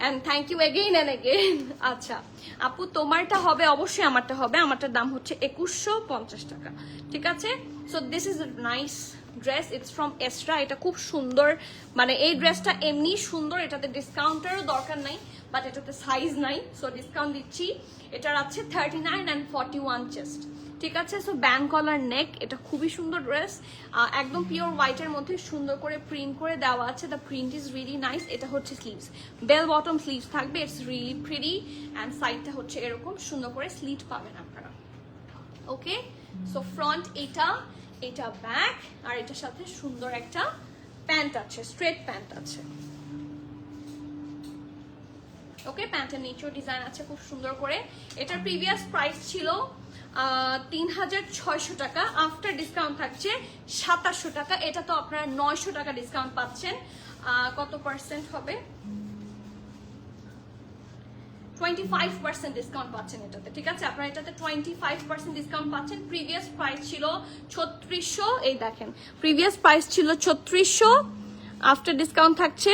and thank you again and again. আচ্ছা আপু, তোমারটা হবে, অবশ্যই আমারটা হবে। আমারটার দাম হচ্ছে 2150 টাকা। ঠিক আছে, so this is nice dress, it's from Esra. এটা খুব সুন্দর, মানে এই ড্রেসটা এমনি সুন্দর, এটাতে ডিসকাউন্টেরও দরকার নাই, বাট এটাতে সাইজ নাই, সো ডিসকাউন্ট দিচ্ছি। এটার আছে 39 and 41 চেস্ট। ঠিক আছে। সো ব্যান্ড কলার নেক, এটা খুবই সুন্দর ড্রেস, একদম পিওর হোয়াইটের মধ্যে সুন্দর করে প্রিন্ট করে দেওয়া আছে। The print is really nice. এটা হচ্ছে স্লিভস, বেল বটম স্লিভস থাকবে, ইটস রিয়েলি প্রিটি অ্যান্ড সাইডটা হচ্ছে এরকম সুন্দর করে স্লিট পাবেন আপনারা। ওকে, সো ফ্রন্ট এটা, এটা ব্যাক, আর এটার সাথে সুন্দর একটা প্যান্ট আছে, স্ট্রেট প্যান্ট আছে। ওকে, প্যান্টের নিচেও ডিজাইন আছে খুব সুন্দর করে। এটার প্রিভিয়াস প্রাইস ছিল 3600 টাকা, আফটার ডিসকাউন্ট থাকছে 2700 টাকা। এটা তো আপনারা 900 টাকা ডিসকাউন্ট পাচ্ছেন। কত পার্সেন্ট হবে? 25% ডিসকাউন্ট পাচ্ছেন এটাতে। ঠিক আছে, আপনারা এটাতে 25% ডিসকাউন্ট পাচ্ছেন। প্রিভিয়াস প্রাইস ছিল 3600, এই দেখেন প্রিভিয়াস প্রাইস ছিল 3600, আফটার ডিসকাউন্ট থাকছে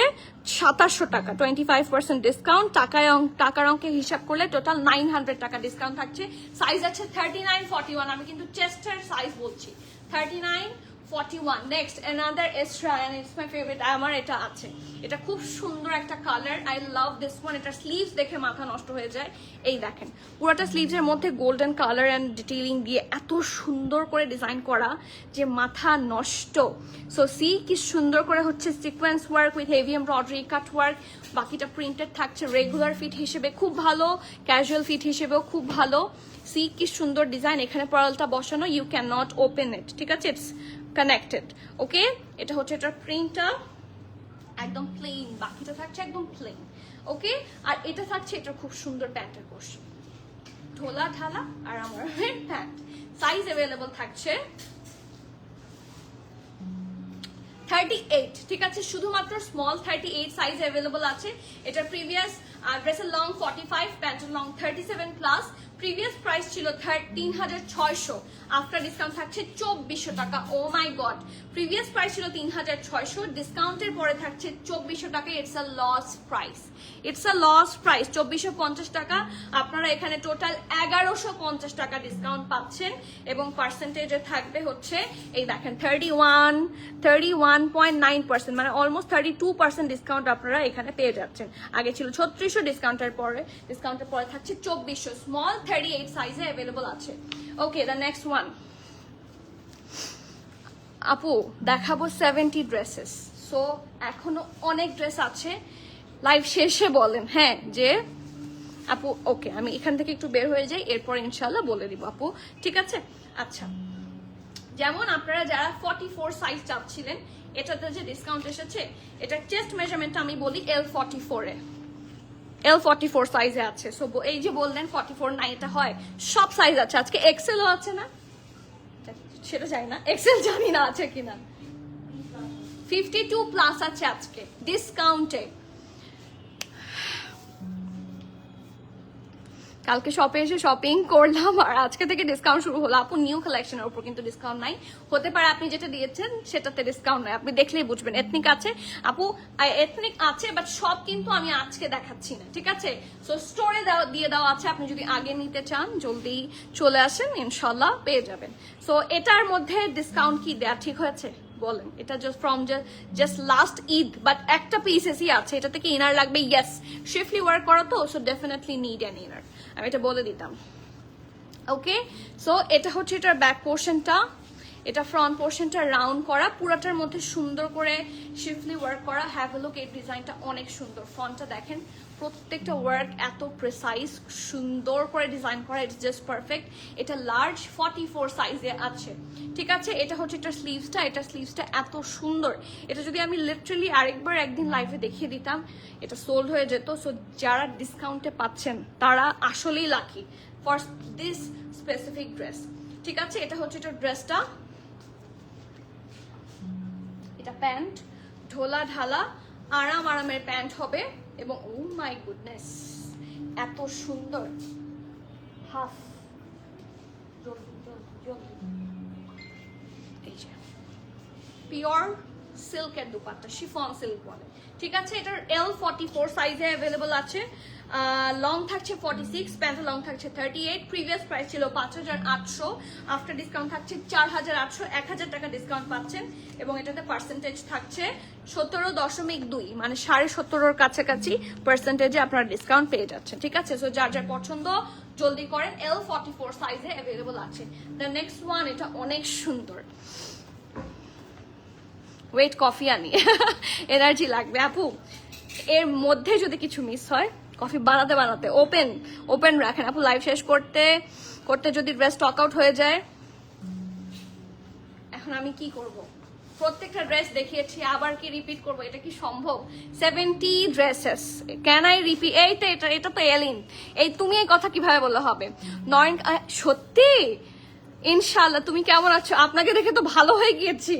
2700 টাকা, 25% ডিসকাউন্ট। টাকার অঙ্কে হিসাব করলে টোটাল 900 টাকা ডিসকাউন্ট থাকছে। সাইজ আছে 39, 41, আমি কিন্তু চেস্টের সাইজ বলছি, 39, 41। Next another extra and it's my favourite, আমার এটা আছে, এটা খুব সুন্দর একটা colour, I love this one. এটার স্লিভস দেখে মাথা নষ্ট হয়ে যায়। এই দেখেন পুরোটা স্লিভসের মধ্যে গোল্ডেন কালার অ্যান্ড ডিটেইলিং দিয়ে এত সুন্দর করে ডিজাইন করা যে মাথা নষ্ট। সো সি কি সুন্দর করে হচ্ছে sequence work with heavy embroidery, cut work, বাকিটা প্রিন্টেড থাকছে। রেগুলার ফিট হিসেবে খুব ভালো, ক্যাজুয়াল ফিট হিসেবেও খুব ভালো। সি কি সুন্দর ডিজাইন, এখানে পার্লটা বসানো, you can not open it. ঠিক আছে, ইটস কানেক্টেড। ওকে, এটা হচ্ছে এটার প্রিন্টটা একদম প্লেন, বাকিটা থাকছে একদম প্লেন। ওকে, আর এটা থাকছে এটার খুব সুন্দর প্যান্টের পোর্শন, ঢোলা ঢালা আর আমার প্যান্ট। সাইজ অ্যাভেলেবল থাকছে 38। ঠিক আছে, শুধুমাত্র স্মল 38 সাইজ অ্যাভেলেবল আছে। এটার প্রিভিয়াস ড্রেসের লং 45, প্যান্টের লং 37 প্লাস। প্রিভিয়াস প্রাইস ছিল 3600, আফটার ডিসকাউন্ট থাকছে 2400 টাকা। Oh my god, previous price ছিল 3600, ডিসকাউন্টের পরে থাকছে 2400 টাকা। It's a loss price, it's a loss price. 2450 টাকা, আপনারা এখানে টোটাল 1150 টাকা ডিসকাউন্ট পাচ্ছেন এবং পার্সেন্টেজে থাকবে হচ্ছে এই দেখেন 31.9%, মানে অলমোস্ট 32% ডিসকাউন্ট আপনারা এখানে পেয়ে যাচ্ছেন। আগে ছিল 3600, ডিসকাউন্টের পরে থাকছে 2400। স্মল 38 সাইজে অ্যাভেলেবল আছে। ওকে, দ্য নেক্সট ওয়ান আপু দেখাবো 70 ড্রেসেস। সো এখনো অনেক ড্রেস আছে, লাইভ শেষে বলেন হ্যাঁ যে আপু ওকে আমি এখান থেকে একটু বের হয়ে যাই, এরপর ইনশাল্লাহ বলে দিব আপু। ঠিক আছে, আচ্ছা যেমন আপনারা যারা 44 সাইজ চাচ্ছিলেন, এটাতে যে ডিসকাউন্ট এসেছে, এটার চেস্ট মেজারমেন্টটা আমি বলি L44 এ, L44 সাইজে আছে। সো এই যে বললেন 44 না, এটা হয় সব সাইজ আছে। আজকে এক্সেলও আছে না, সেটা জানি না, এক্সেল জানি না আছে কিনা। 52 প্লাস আছে আজকে ডিসকাউন্টে। কালকে শপে এসে শপিং করলাম আর আজকে থেকে ডিসকাউন্ট শুরু হলো। আপু নিউ কালেকশনের উপর কিন্তু ডিসকাউন্ট নাই, হতে পারে আপনি যেটা দিয়েছেন সেটাতে ডিসকাউন্ট নাই, আপনি দেখলেই বুঝবেন। এথনিক আছে আপু, এথনিক আছে, বাট সব কিন্তু আমি আজকে দেখাচ্ছি না। ঠিক আছে, সো স্টোরে দিয়ে দেওয়া আছে, আপনি যদি আগে নিতে চান জলদি চলে আসেন, ইনশাল্লাহ পেয়ে যাবেন। সো এটার মধ্যে ডিসকাউন্ট কি দেয়া ঠিক হয়েছে বলেন? এটা জাস্ট লাস্ট ঈদ, বাট একটা পিসেসই আছে। এটা থেকে ইনার লাগবে, ইয়েস শিফটলি ওয়ার্ক করা তো, so definitely need an inner, আমি এটা বলে দিতাম। ওকে, সো এটা হচ্ছে এটার ব্যাক পোর্শনটা, এটা ফ্রন্ট পোর্শনটা রাউন্ড করা, পুরাটার মধ্যে সুন্দর করে শিফটলি ওয়ার্ক করা। হ্যাভ এ লুক, এই ডিজাইনটা অনেক সুন্দর। ফ্রন্টটা দেখেন, প্রত্যেকটা ওয়ার্ক এত প্রিসাইজ, সুন্দর করে ডিজাইন করা, ইটস জাস্ট পারফেক্ট। এটা লার্জ 44 সাইজে আছে। ঠিক আছে, এটা হচ্ছে এটার স্লিভসটা, এটার স্লিভসটা এত সুন্দর। এটা যদি আমি লিটারালি আরেকবার একদিন লাইভে দেখিয়ে দিতাম, এটা সোল্ড হয়ে যেত। সো যারা ডিসকাউন্টে পাচ্ছেন তারা আসলেই lucky for this specific dress. ঠিক আছে, এটা হচ্ছে এটার ড্রেসটা, এটা প্যান্ট, ঢোলা ঢালা আরামের প্যান্ট হবে এবং ও মাই গুডনেস এত সুন্দর হাফ, এই যে পিওর সিল্কের দুপাট্টা, শিফন সিল্ক বলে, ঠিক আছে। এটার L44 সাইজে অ্যাভেলেবল আছে, লং থাকছে 46, প্যান্ট লং থাকছে 38। প্রিভিয়াস প্রাইস ছিল 5800, আফটার ডিসকাউন্ট থাকছে 4800, 1000 টাকা ডিসকাউন্ট পাচ্ছেন। এবং এটাতে পার্সেন্টেজ থাকছে 17.2, মানে 17.5 কাছাকাছি পার্সেন্টেজে আপনারা ডিসকাউন্ট পেয়ে যাচ্ছেন, ঠিক আছে। সো যার যার পছন্দ জলদি করেন, L44 সাইজে অ্যাভেলেবল আছে। দ্য নেক্সট ওয়ান, এটা অনেক সুন্দর। ওয়েট, কফি আনি, এনার্জি লাগবে আপু। এর মধ্যে যদি কিছু মিস হয়, কফি বানাতে বানাতে ওপেন রাখেন আপু, লাইভ শেষ করতে করতে যদি ড্রেস স্টক আউট হয়ে যায়। এখন আমি কি করব? প্রত্যেকটা ড্রেস দেখিয়েছি, আবার কি রিপিট করব? এটা কি সম্ভব? 70 ড্রেসেস, ক্যান আই রিপিট? এটা তো এলিন, এই তুমি এই কথা কিভাবে বললে হবে? নয়ন, সত্যি? ইনশাআল্লাহ। তুমি কেমন আছো? আপনাকে দেখে তো ভালো হয়ে গিয়েছি।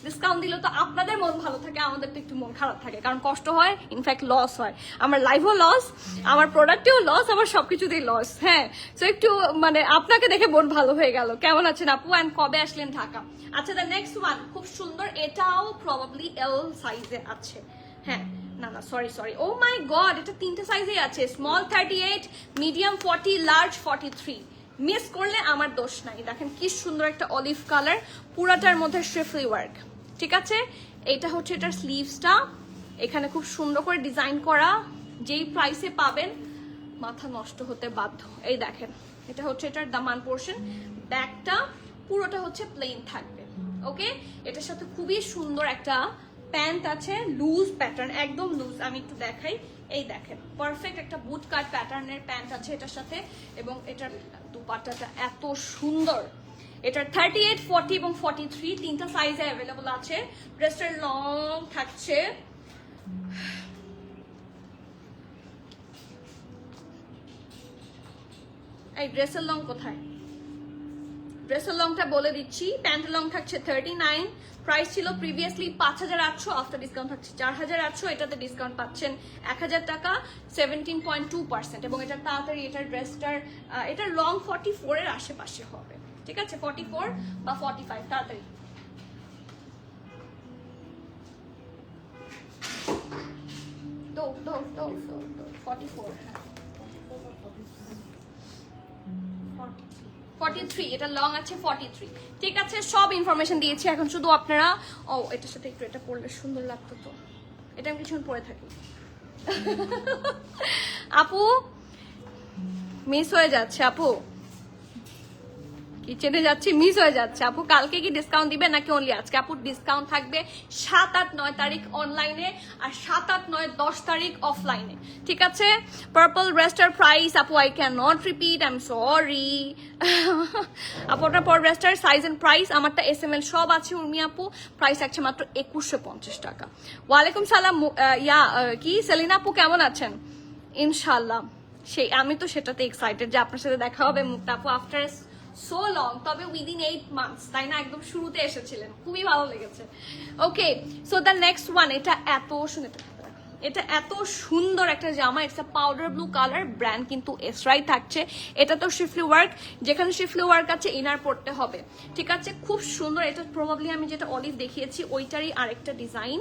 ডিসকাউন্ট দিলে তো আপনাদের মন ভালো থাকে, আমাদের তো একটু মন খারাপ থাকে, কারণ কষ্ট হয়, ইনফ্যাক্ট লস হয়। আমার লাইফও লস, আমার প্রোডাক্টেও লস, আমার সবকিছুতেই লস। হ্যাঁ, তো একটু মানে আপনাকে দেখে মন ভালো হয়ে গেল। কেমন আছেন আপু, অ্যান্ড কবে আসলেন ঢাকা? আচ্ছা, দ্য নেক্সট ওয়ান খুব সুন্দর, এটাও প্রবাবলি L সাইজে আছে। হ্যাঁ, না সরি, ও মাই গড, এটা 3টে সাইজেই আছে, স্মল 38, মিডিয়াম 40, লার্জ 43। মিস করলে আমার দোষ নাই। দেখেন কি সুন্দর একটা অলিভ কালার, পুরাটার মধ্যে শিফলি ওয়ার্ক, ঠিক আছে। এটা হচ্ছে এটার স্লিভসটা, এখানে খুব সুন্দর করে ডিজাইন করা। যেই প্রাইসে পাবেন মাথা নষ্ট হতে বাধ্য। এই দেখেন, এটা হচ্ছে এটার দামান পোর্শন, ব্যাকটা পুরোটা হচ্ছে প্লেন থাকবে। ওকে, এটার সাথে খুবই সুন্দর একটা প্যান্ট আছে, লুজ প্যাটার্ন, একদম লুজ। আমি একটু দেখাই, এই দেখেন পারফেক্ট একটা বুট কাট প্যাটার্নের প্যান্ট আছে এটার সাথে। এবং এটার দুপাট্টাটা এত সুন্দর। এটার 38, 40 এবং 43 তিনটা সাইজে অ্যাভেলেবল আছে। ড্রেসটার লং থাকছে এই ড্রেসের লং কোথায়? ড্রেসের লংটা বলে দিচ্ছি, প্যান্ট লং থাকছে 39, প্রাইস ছিল প্রিভিয়াসলি 5800, আফটার ডিসকাউন্ট থাকছে 4800। এটাতে ডিসকাউন্ট পাচ্ছেন 1000 টাকা, 17.2%। এবং এটা তাড়াতাড়ি এটার ড্রেসটার এটার লং 44 এর আশেপাশে হবে, ঠিক আছে, 44 বা 45, তাড়াতাড়ি। তো 44, 43, এটা লং আছে 43, ঠিক আছে। সব ইনফরমেশন দিয়েছি, এখন শুধু আপনারা এটার সাথে একটু এটা পরলে সুন্দর লাগতো, তো এটা আমি কিছুক্ষণ পরে থাকি। আপু মিস হয়ে যাচ্ছে, আপু কিচেনে যাচ্ছি, মিস হয়ে যাচ্ছে। আপু কালকে কি ডিসকাউন্ট দিবে নাকি অনলি আজকে? আপু ডিসকাউন্ট থাকবে 7, 8, 9 তারিখ অনলাইনে, আর 7, 8, 9, 10 তারিখ অফলাইনে, ঠিক আছে। পার্পল ড্রেসটার প্রাইস আপু I can not repeat, I am sorry. আপু ওটার পর ড্রেসটার সাইজ এন্ড প্রাইস আমারটা SML সব আছে উর্মি আপু, প্রাইস আছে মাত্র 2150 টাকা। ওয়ালাইকুম সালাম, কি সেলিনা আপু কেমন আছেন? ইনশাল্লাহ, সেই আমি তো সেটাতে এক্সাইটেড যে আপনার সাথে দেখা হবে মুক্তা আপু আফটার সো লং, তবে উইদিন 8 মান্থস, তাই না? একদম শুরুতে এসেছিলেন, খুবই ভালো লেগেছে। ওকে, সো দ্য নেক্সট ওয়ান, এটা এত সুন্দর একটা জামা, it's a powder blue colour, brand কিন্তু এসরাই থাকছে। এটা তো শিফলি ওয়ার্ক, যেখানে শিফলি ওয়ার্ক আছে ইনার পড়তে হবে, ঠিক আছে। খুব সুন্দর, এটা প্রবাবলি আমি যেটা অলিভ দেখিয়েছি ওইটারই আরেকটা ডিজাইন।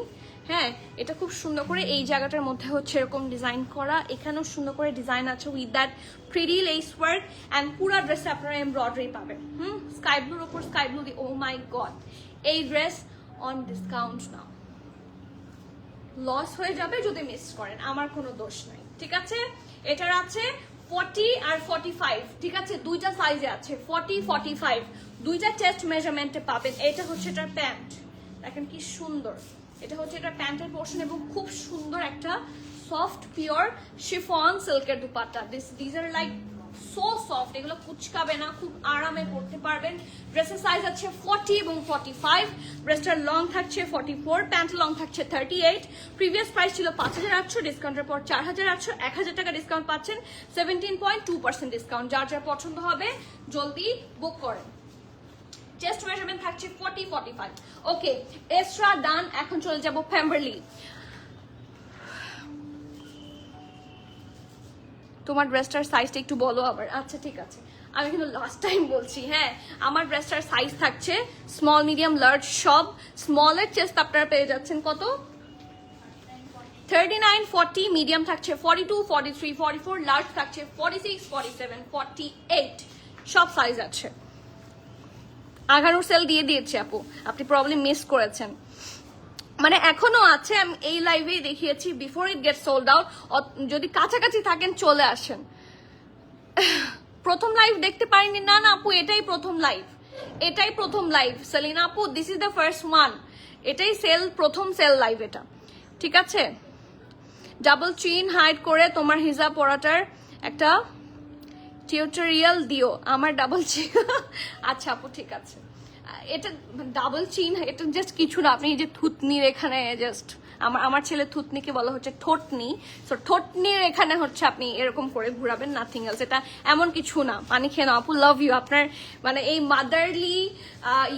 হ্যাঁ, এটা খুব সুন্দর করে এই জায়গাটার মধ্যে হচ্ছে এরকম ডিজাইন করা, এখানেও সুন্দর করে ডিজাইন আছে with that pretty less work, and পুরো ড্রেসে আপনারা এমব্রয়ডারি পাবেন। স্কাই ব্লুর ওপর স্কাই ব্লু দিয়ে, ও মাই গড, এই dress on discount now, loss হয়ে যাবে যদি মিস করেন, আমার কোনো দোষ নাই, ঠিক আছে। এটার আছে 40 আর 45, ঠিক আছে, দুইটা সাইজে আছে, 40, 45, দুইটা চেস্ট মেজারমেন্টে পাবেন। এটা হচ্ছে এটার প্যান্ট, দেখেন কি সুন্দর, এটা হচ্ছে এটা প্যান্টের পোর্শন, এবং খুব সুন্দর একটা সফট পিওর শিফন সিল্কের দুপাট্টা। This are like so soft, এগুলো কুচকাবে না, খুব আরামে পরতে পারবেন। ড্রেসের সাইজ আছে 40 এবং 45, ড্রেসটার লং থাকছে 44, প্যান্ট লং থাকছে 38। প্রিভিয়াস প্রাইস ছিল 5800, ডিসকাউন্টের পর 4800, 1000 টাকা ডিসকাউন্ট পাচ্ছেন, 17.2% ডিসকাউন্ট। যার যার পছন্দ হবে জলদি বুক করেন। চেস্ট মেজারমেন্ট থাকছে 40, 45। ওকে, এক্সট্রা ডান। এখন চলে যাব পেম্বারলি। তোমার ড্রেসটার সাইজটা একটু বলো আবার। আচ্ছা ঠিক আছে, আমি কিন্তু লাস্ট টাইম বলছি, হ্যাঁ আমার ড্রেসটার সাইজ থাকছে স্মল মিডিয়াম লার্জ সব। স্মলের চেস্ট আপনারা পেয়ে যাচ্ছেন কত 39, 40, মিডিয়াম থাকছে 42, 43, 44, লার্জ থাকছে 46, 47, 48 সব সাইজ আছে। 11 সেল দিয়ে দিয়েছি আপু, আপনি প্রবলেম মিস করেছেন, মানে এখনো আছে, আমি এই লাইভেই দেখিয়েছি before it gate sold out. যদি কাছাকাছি থাকেন চলে আসেন। প্রথম লাইভ দেখতে পারিনি, না না আপু এটাই প্রথম লাইভ, এটাই প্রথম লাইভ সেলিনা আপু, this is the first one, এটাই প্রথম সেল লাইভ এটা, ঠিক আছে। ডাবল চিন হাইড করে তোমার হিজাব পরাটার একটা টিউটোরিয়াল দিও, আমার ডাবল চিন। আচ্ছা আপু ঠিক আছে, এটা ডাবল চিন, এটা জাস্ট কিছু না, আপনি এই যে থুতনির এখানে জাস্ট আমার ছেলে থুতনিকে বলা হচ্ছে ঠোঁটনি, সো ঠোঁটনির এখানে হচ্ছে আপনি এরকম করে ঘুরাবেন, নাথিং এলস, এটা এমন কিছু না। পানি খেয়ে নাও আপু, লাভ ইউ, আপনার মানে এই মাদারলি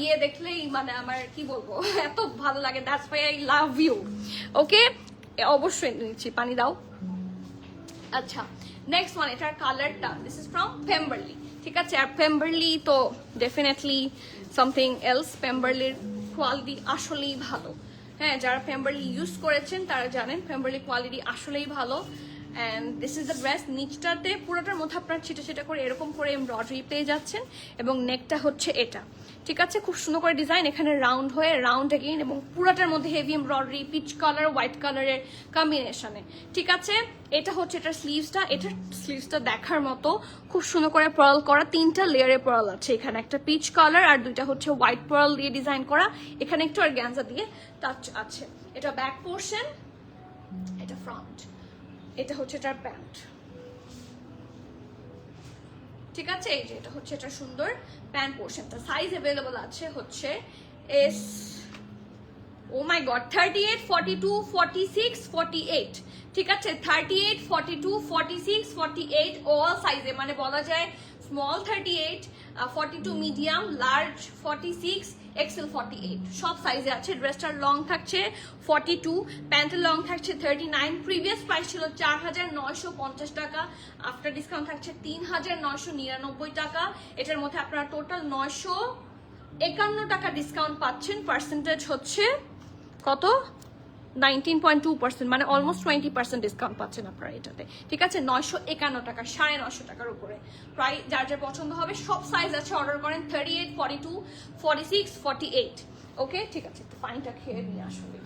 ইয়ে দেখলেই মানে আমার কি বলবো এত ভালো লাগে, that's why I love you. Okay অবশ্যই নিচ্ছি, পানি দাও। আচ্ছা নেক্সট ওয়ান, এটার কালারটা দিস ইজ ফ্রম পেম্বারলি, ঠিক আছে। আর পেম্বারলি তো ডেফিনেটলি সামথিং এলস, পেম্বারলির কোয়ালিটি আসলেই ভালো, হ্যাঁ যারা পেম্বারলি ইউজ করেছেন তারা জানেন পেম্বারলি কোয়ালিটি আসলেই ভালো। And this is the dress, নিচটাতে পুরোটার মধ্যে আপনার ছিটা ছিটা করে এরকম করে এমব্রয়ডারি পেয়ে যাচ্ছেন, এবং নেকটা হচ্ছে এটা, ঠিক আছে, খুব সুন্দর করে ডিজাইন, এখানে রাউন্ড হয়ে রাউন্ড এগেইন, এবং পুরোটার মধ্যে heavy embroidery peach colour white কালারের কম্বিনেশনে, ঠিক আছে। এটা হচ্ছে এটার স্লিভসটা, এটার স্লিভসটা দেখার মতো, খুব সুন্দর করে পার্ল করা, 3টা লেয়ারে পার্ল আছে, এখানে একটা পিচ কালার আর 2টা হচ্ছে হোয়াইট পার্ল দিয়ে ডিজাইন করা, এখানে একটু অর্গানজা দিয়ে টাচ আছে। এটা ব্যাক পোর্শন, এটা ফ্রন্ট, এটা হচ্ছে এটার প্যান্ট, ঠিক আছে। এই যে এটা হচ্ছে এটা সুন্দর প্যান্ট পোর্শনটা, সাইজ अवेलेबल আছে হচ্ছে এস, ও মাই গড 38, 42, 46, 48, ঠিক আছে 38, 42, 46, 48 অল সাইজে, মানে বলা যায় স্মল 38, 42 মিডিয়াম, লার্জ 46, এক্সেল 48 সব সাইজে আছে। ড্রেসটার লং থাকছে 42, প্যান্টের লং থাকছে 39, প্রিভিয়াস প্রাইস ছিল 4950 টাকা, আফটার ডিসকাউন্ট থাকছে 3999 টাকা। এটার মধ্যে আপনারা টোটাল 951 টাকা ডিসকাউন্ট পাচ্ছেন, পার্সেন্টেজ হচ্ছে কত 19.2%, মানে অলমোস্ট 20% ডিসকাউন্ট পাচ্ছেন আপনারা এটাতে, ঠিক আছে। 951 টাকা, 950 টাকার উপরে প্রায়, যার যার পছন্দ হবে সব সাইজ আছে, অর্ডার করেন 38, 42, 46, 48, ওকে ঠিক আছে। একটু পানিটা খেয়ে নিয়ে আসলে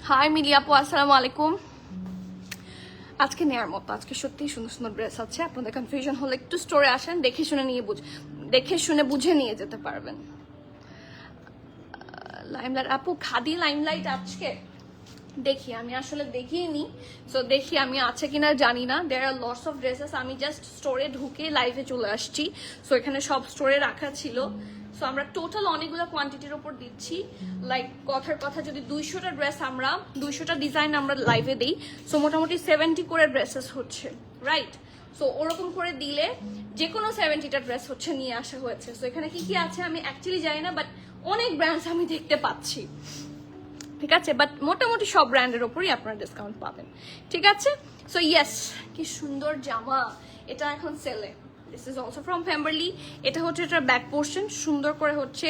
হাই মিলি আপু, আসসালামু আলাইকুম। আজকে নেয়ার মতো, আজকে সত্যিই সুন্দর সুন্দর ড্রেস আছে, আপনাদের কনফিউশন হলে একটু স্টোরে আসেন, দেখে শুনে বুঝে নিয়ে যেতে পারবেন। লাইমলাইট আপু, খাদি লাইমলাইট আজকে দেখি, আমি আসলে দেখিনি, সো দেখি আমি আছে কিনা জানি না। দেয়ার আর লটস অফ ড্রেসেস, আমি জাস্ট স্টোরে ঢুকে লাইভে চলে আসছি, সো এখানে সব স্টোরে রাখা ছিল, সো আমরা টোটাল অনেকগুলো কোয়ান্টিটির উপর দিচ্ছি। লাইক কথার কথা, যদি 200টা ড্রেস আমরা 200টা ডিজাইন আমরা লাইভে দিই, সো মোটামুটি 70 করে ড্রেসেস হচ্ছে, রাইট। সো ওরকম করে দিলে যে কোনো 70টা ড্রেস হচ্ছে নিয়ে আসা হয়েছে। সো এখানে কি কি আছে আমি অ্যাকচুয়ালি জানি না, বাট অনেক ব্র্যান্ডস আমি দেখতে পাচ্ছি, ঠিক আছে, বাট মোটামুটি সব ব্র্যান্ডের ওপরই আপনারা ডিসকাউন্ট পাবেন, ঠিক আছে। সো ইয়েস, কি সুন্দর জামা, এটা এখন সেলে। দিস ইজ অলসো ফ্রম পেম্বারলি, এটা হচ্ছে এটার ব্যাক পোর্শন, সুন্দর করে হচ্ছে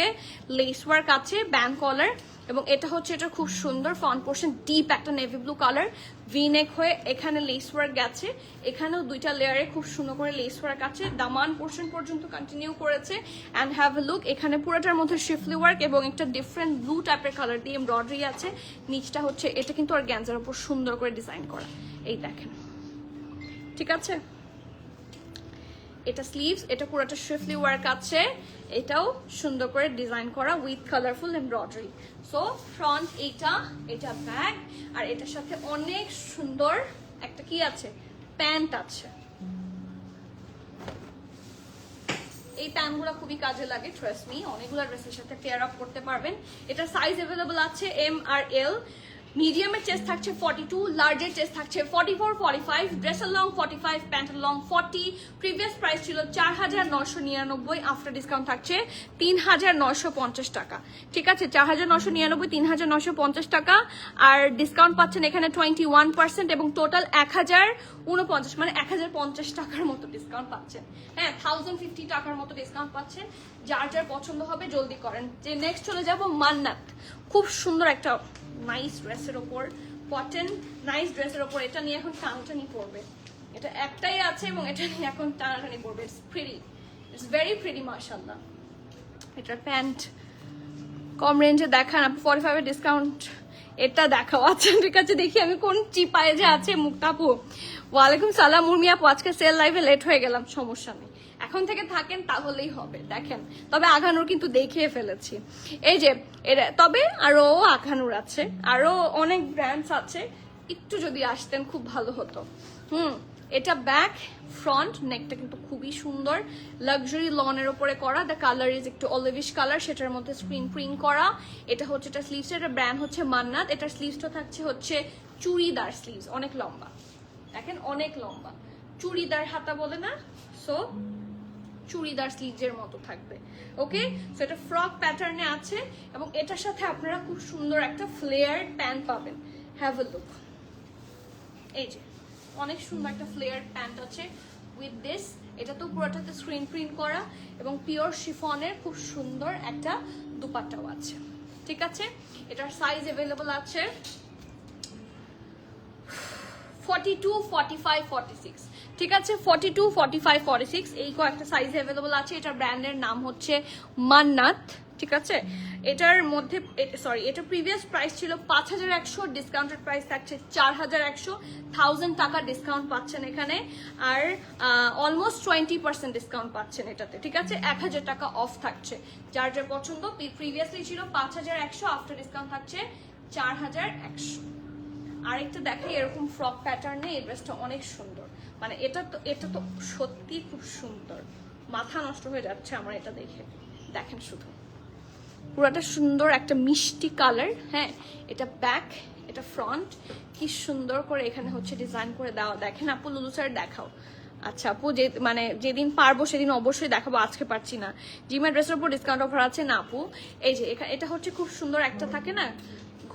লেস ওয়ার্ক আছে, ব্যান্ড কলার, এবং এটা হচ্ছে এটা খুব সুন্দর ফ্রন্ট পোর্শন, ডিপ একটা নেভি ব্লু কালার, ভি নেক হয়ে এখানে লেস ওয়ার্ক গেছে, এখানেও 2টা লেয়ারে খুব সুন্দর করে লেস ওয়ার্ক আছে, দামান পোর্শন পর্যন্ত কন্টিনিউ করেছে। অ্যান্ড হ্যাভ এ লুক, এখানে পুরোটার মধ্যে শিফলি ওয়ার্ক এবং একটা ডিফারেন্ট ব্লু টাইপের কালার দিয়ে এমব্রয়ডারি আছে। নিচটা হচ্ছে এটা কিন্তু আর গ্যাঞ্জার উপর সুন্দর করে ডিজাইন করা, এই দেখেন, ঠিক আছে। এটা স্লিভস, এটা পুরোটা শিফলি ওয়ার্ক আছে, এটাও সুন্দর করে ডিজাইন করা with colourful embroidery. So front এটা ব্যাক, আর এটার সাথে অনেক সুন্দর একটা কি আছে, প্যান্ট আছে। এই প্যান্টগুলো খুবই কাজে লাগে, ট্রাস্ট মি, অনেকগুলো ড্রেসের সাথে পেয়ার আপ করতে পারবেন। এটা সাইজ अवेलेबल আছে এম আর এল, মিডিয়ামের চেস্ট থাকছে 42, লার্জের চেস্ট থাকছে 44, 45, ড্রেসের লং 45, প্যান্টের লং 40। প্রিভিয়াস প্রাইস ছিল 4,999, আফটার ডিসকাউন্ট থাকছে 3,950 টাকা। ঠিক আছে, 4,999, 3,950 টাকা। আর ডিসকাউন্ট পাচ্ছেন এখানে 21% এবং টোটাল 1,049, মানে 1,050 টাকার মতো ডিসকাউন্ট পাচ্ছেন। হ্যাঁ, 1,050 টাকার মতো ডিসকাউন্ট পাচ্ছেন। যার যার পছন্দ হবে জলদি করেন। যে নেক্সট চলে যাব মান্নাত, খুব সুন্দর একটা নাইস ড্রেসের ওপর, কটন নাইস ড্রেসের ওপর। এটা নিয়ে এখন টানাটানি পড়বে, এটা একটাই আছে এবং এটা নিয়ে এখন টানাটানি পড়বে। It's pretty, it's very pretty মাশাআল্লাহ। এটার প্যান্ট কম রেঞ্জে দেখান আপু, 45 এর ডিসকাউন্ট এটা দেখাও। আচ্ছা ঠিক আছে, দেখি আমি কোন চিপায়ে যে আছে মুক্তা আপু। ওয়ালাইকুম সালাম উর্মি আপু, আজকে সেল লাইভে লেট হয়ে গেলাম, সমস্যা নেই, এখন থেকে থাকেন তাহলেই হবে। দেখেন, তবে আঘানুর কিন্তু দেখিয়ে ফেলেছি, এই যে এরা, তবে আরো আঘানুর আছে, আরো অনেক ব্র্যান্ডস আছে, একটু যদি আসতেন খুব ভালো হতো। এটা ব্যাক, ফ্রন্ট, নেকটা কিন্তু খুবই সুন্দর, লাক্সারি লনের উপরে করা। দ্য কালার ইজ একটু অলিভিশ কালার, সেটার মধ্যে স্ক্রিন প্রিন্ট করা। এটা হচ্ছে, এটা স্লিভস, এটা ব্র্যান্ড হচ্ছে মান্নাত। এটার স্লিভসটা থাকছে হচ্ছে চুড়িদার স্লিভস, অনেক লম্বা, দেখেন অনেক লম্বা, চুড়িদার হাতা বলে না, সো চুড়িদার স্লিভসের মতো থাকবে। ওকে, সো এটা ফ্রক প্যাটার্নে আছে এবং এটার সাথে আপনারা খুব সুন্দর একটা ফ্লেয়ার প্যান্ট পাবেন। হ্যাভ আ লুক, এই যে অনেক সুন্দর একটা ফ্লেয়ার প্যান্ট আছে উইথ দিস। এটা তো পুরোটাতে স্ক্রিন প্রিন্ট করা এবং পিওর শিফনের খুব সুন্দর একটা দুপাট্টাও আছে। ঠিক আছে, এটার সাইজ অ্যাভেলেবল আছে 42, 45, 46। ঠিক আছে, 42, 45, 46 এই কয়েকটা সাইজ অ্যাভেলেবল আছে। এটার ব্র্যান্ডের নাম হচ্ছে মান্নাত। ঠিক আছে, এটার মধ্যে সরি, এটা প্রিভিয়াস প্রাইস ছিল 5,100, ডিসকাউন্টেড প্রাইস থাকছে 4,100, 1,000 টাকা ডিসকাউন্ট পাচ্ছেন এখানে। আর অলমোস্ট 20% ডিসকাউন্ট পাচ্ছেন এটাতে। ঠিক আছে, 1,000 টাকা অফ থাকছে। যার যার পছন্দ, প্রিভিয়াসলি ছিল 5,100, আফটার ডিসকাউন্ট থাকছে 4,100। আরেকটা দেখাই, এরকম ফ্রক প্যাটার্নে এই ড্রেসটা অনেক সুন্দর, মানে এটা তো সত্যি খুব সুন্দর, মাথা নষ্ট হয়ে যাচ্ছে আমার এটা দেখে। দেখেন শুধু পুরাটা সুন্দর একটা মিষ্টি কালার। হ্যাঁ, এটা ব্যাক, এটা ফ্রন্ট, কি সুন্দর করে এখানে হচ্ছে ডিজাইন করে দেওয়া। দেখেন আপু, লুলু স্যার দেখাও। আচ্ছা আপু, যে মানে যেদিন পারবো সেদিন অবশ্যই দেখাবো, আজকে পারছি না। জিমের ড্রেসের উপর ডিসকাউন্ট অফার আছে না আপু? এই যে এটা হচ্ছে খুব সুন্দর একটা থাকে না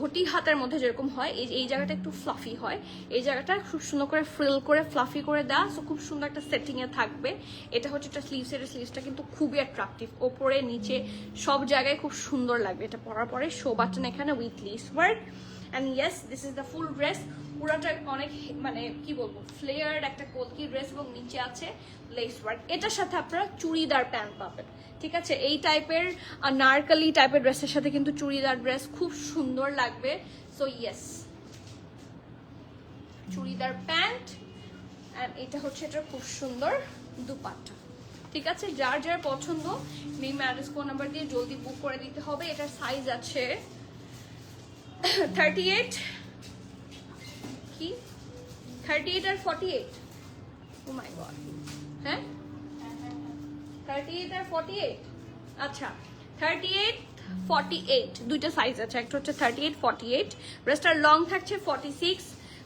ঘটি হাতের মধ্যে যেরকম হয়, এই জায়গাটা একটু ফ্লাফি হয়, এই জায়গাটা খুব সুন্দর করে ফ্রিল করে ফ্লাফি করে দেওয়া, সো খুব সুন্দর একটা সেটিং এ থাকবে। এটা হচ্ছে একটা স্লিভসটা কিন্তু খুবই অ্যাট্রাকটিভ, ওপরে নিচে সব জায়গায় খুব সুন্দর লাগবে। এটা পরার পরে শো বাটন এখানে with lace work, and yes this is the full dress. পুরাটা অনেক মানে কি বলবো, ফ্লেয়ার্ড একটা কলকি ড্রেস এবং নিচে আছে লেস ওয়ার্ক। এটার সাথে আপনারা চুড়িদার প্যান্ট পাবেন। ঠিক আছে, এই টাইপের নারকালি টাইপের ড্রেসের সাথে কিন্তু চুড়িদার ড্রেস খুব সুন্দর লাগবে। So yes, churidar pants, and এটা হচ্ছে এটা খুব সুন্দর দুপাট্টা। ঠিক আছে, যার যার পছন্দ নেম অ্যাড্রেস ফোন নাম্বার দিয়ে জলদি বুক করে দিতে হবে। এটার সাইজ আছে 38, কি 38 আর 48? ও মাই গড, হ্যাঁ 38 আর 48। আচ্ছা 38, 48 দুইটা সাইজ আছে, একটা হচ্ছে 38, 48। ড্রেসটার লং থাকছে 46,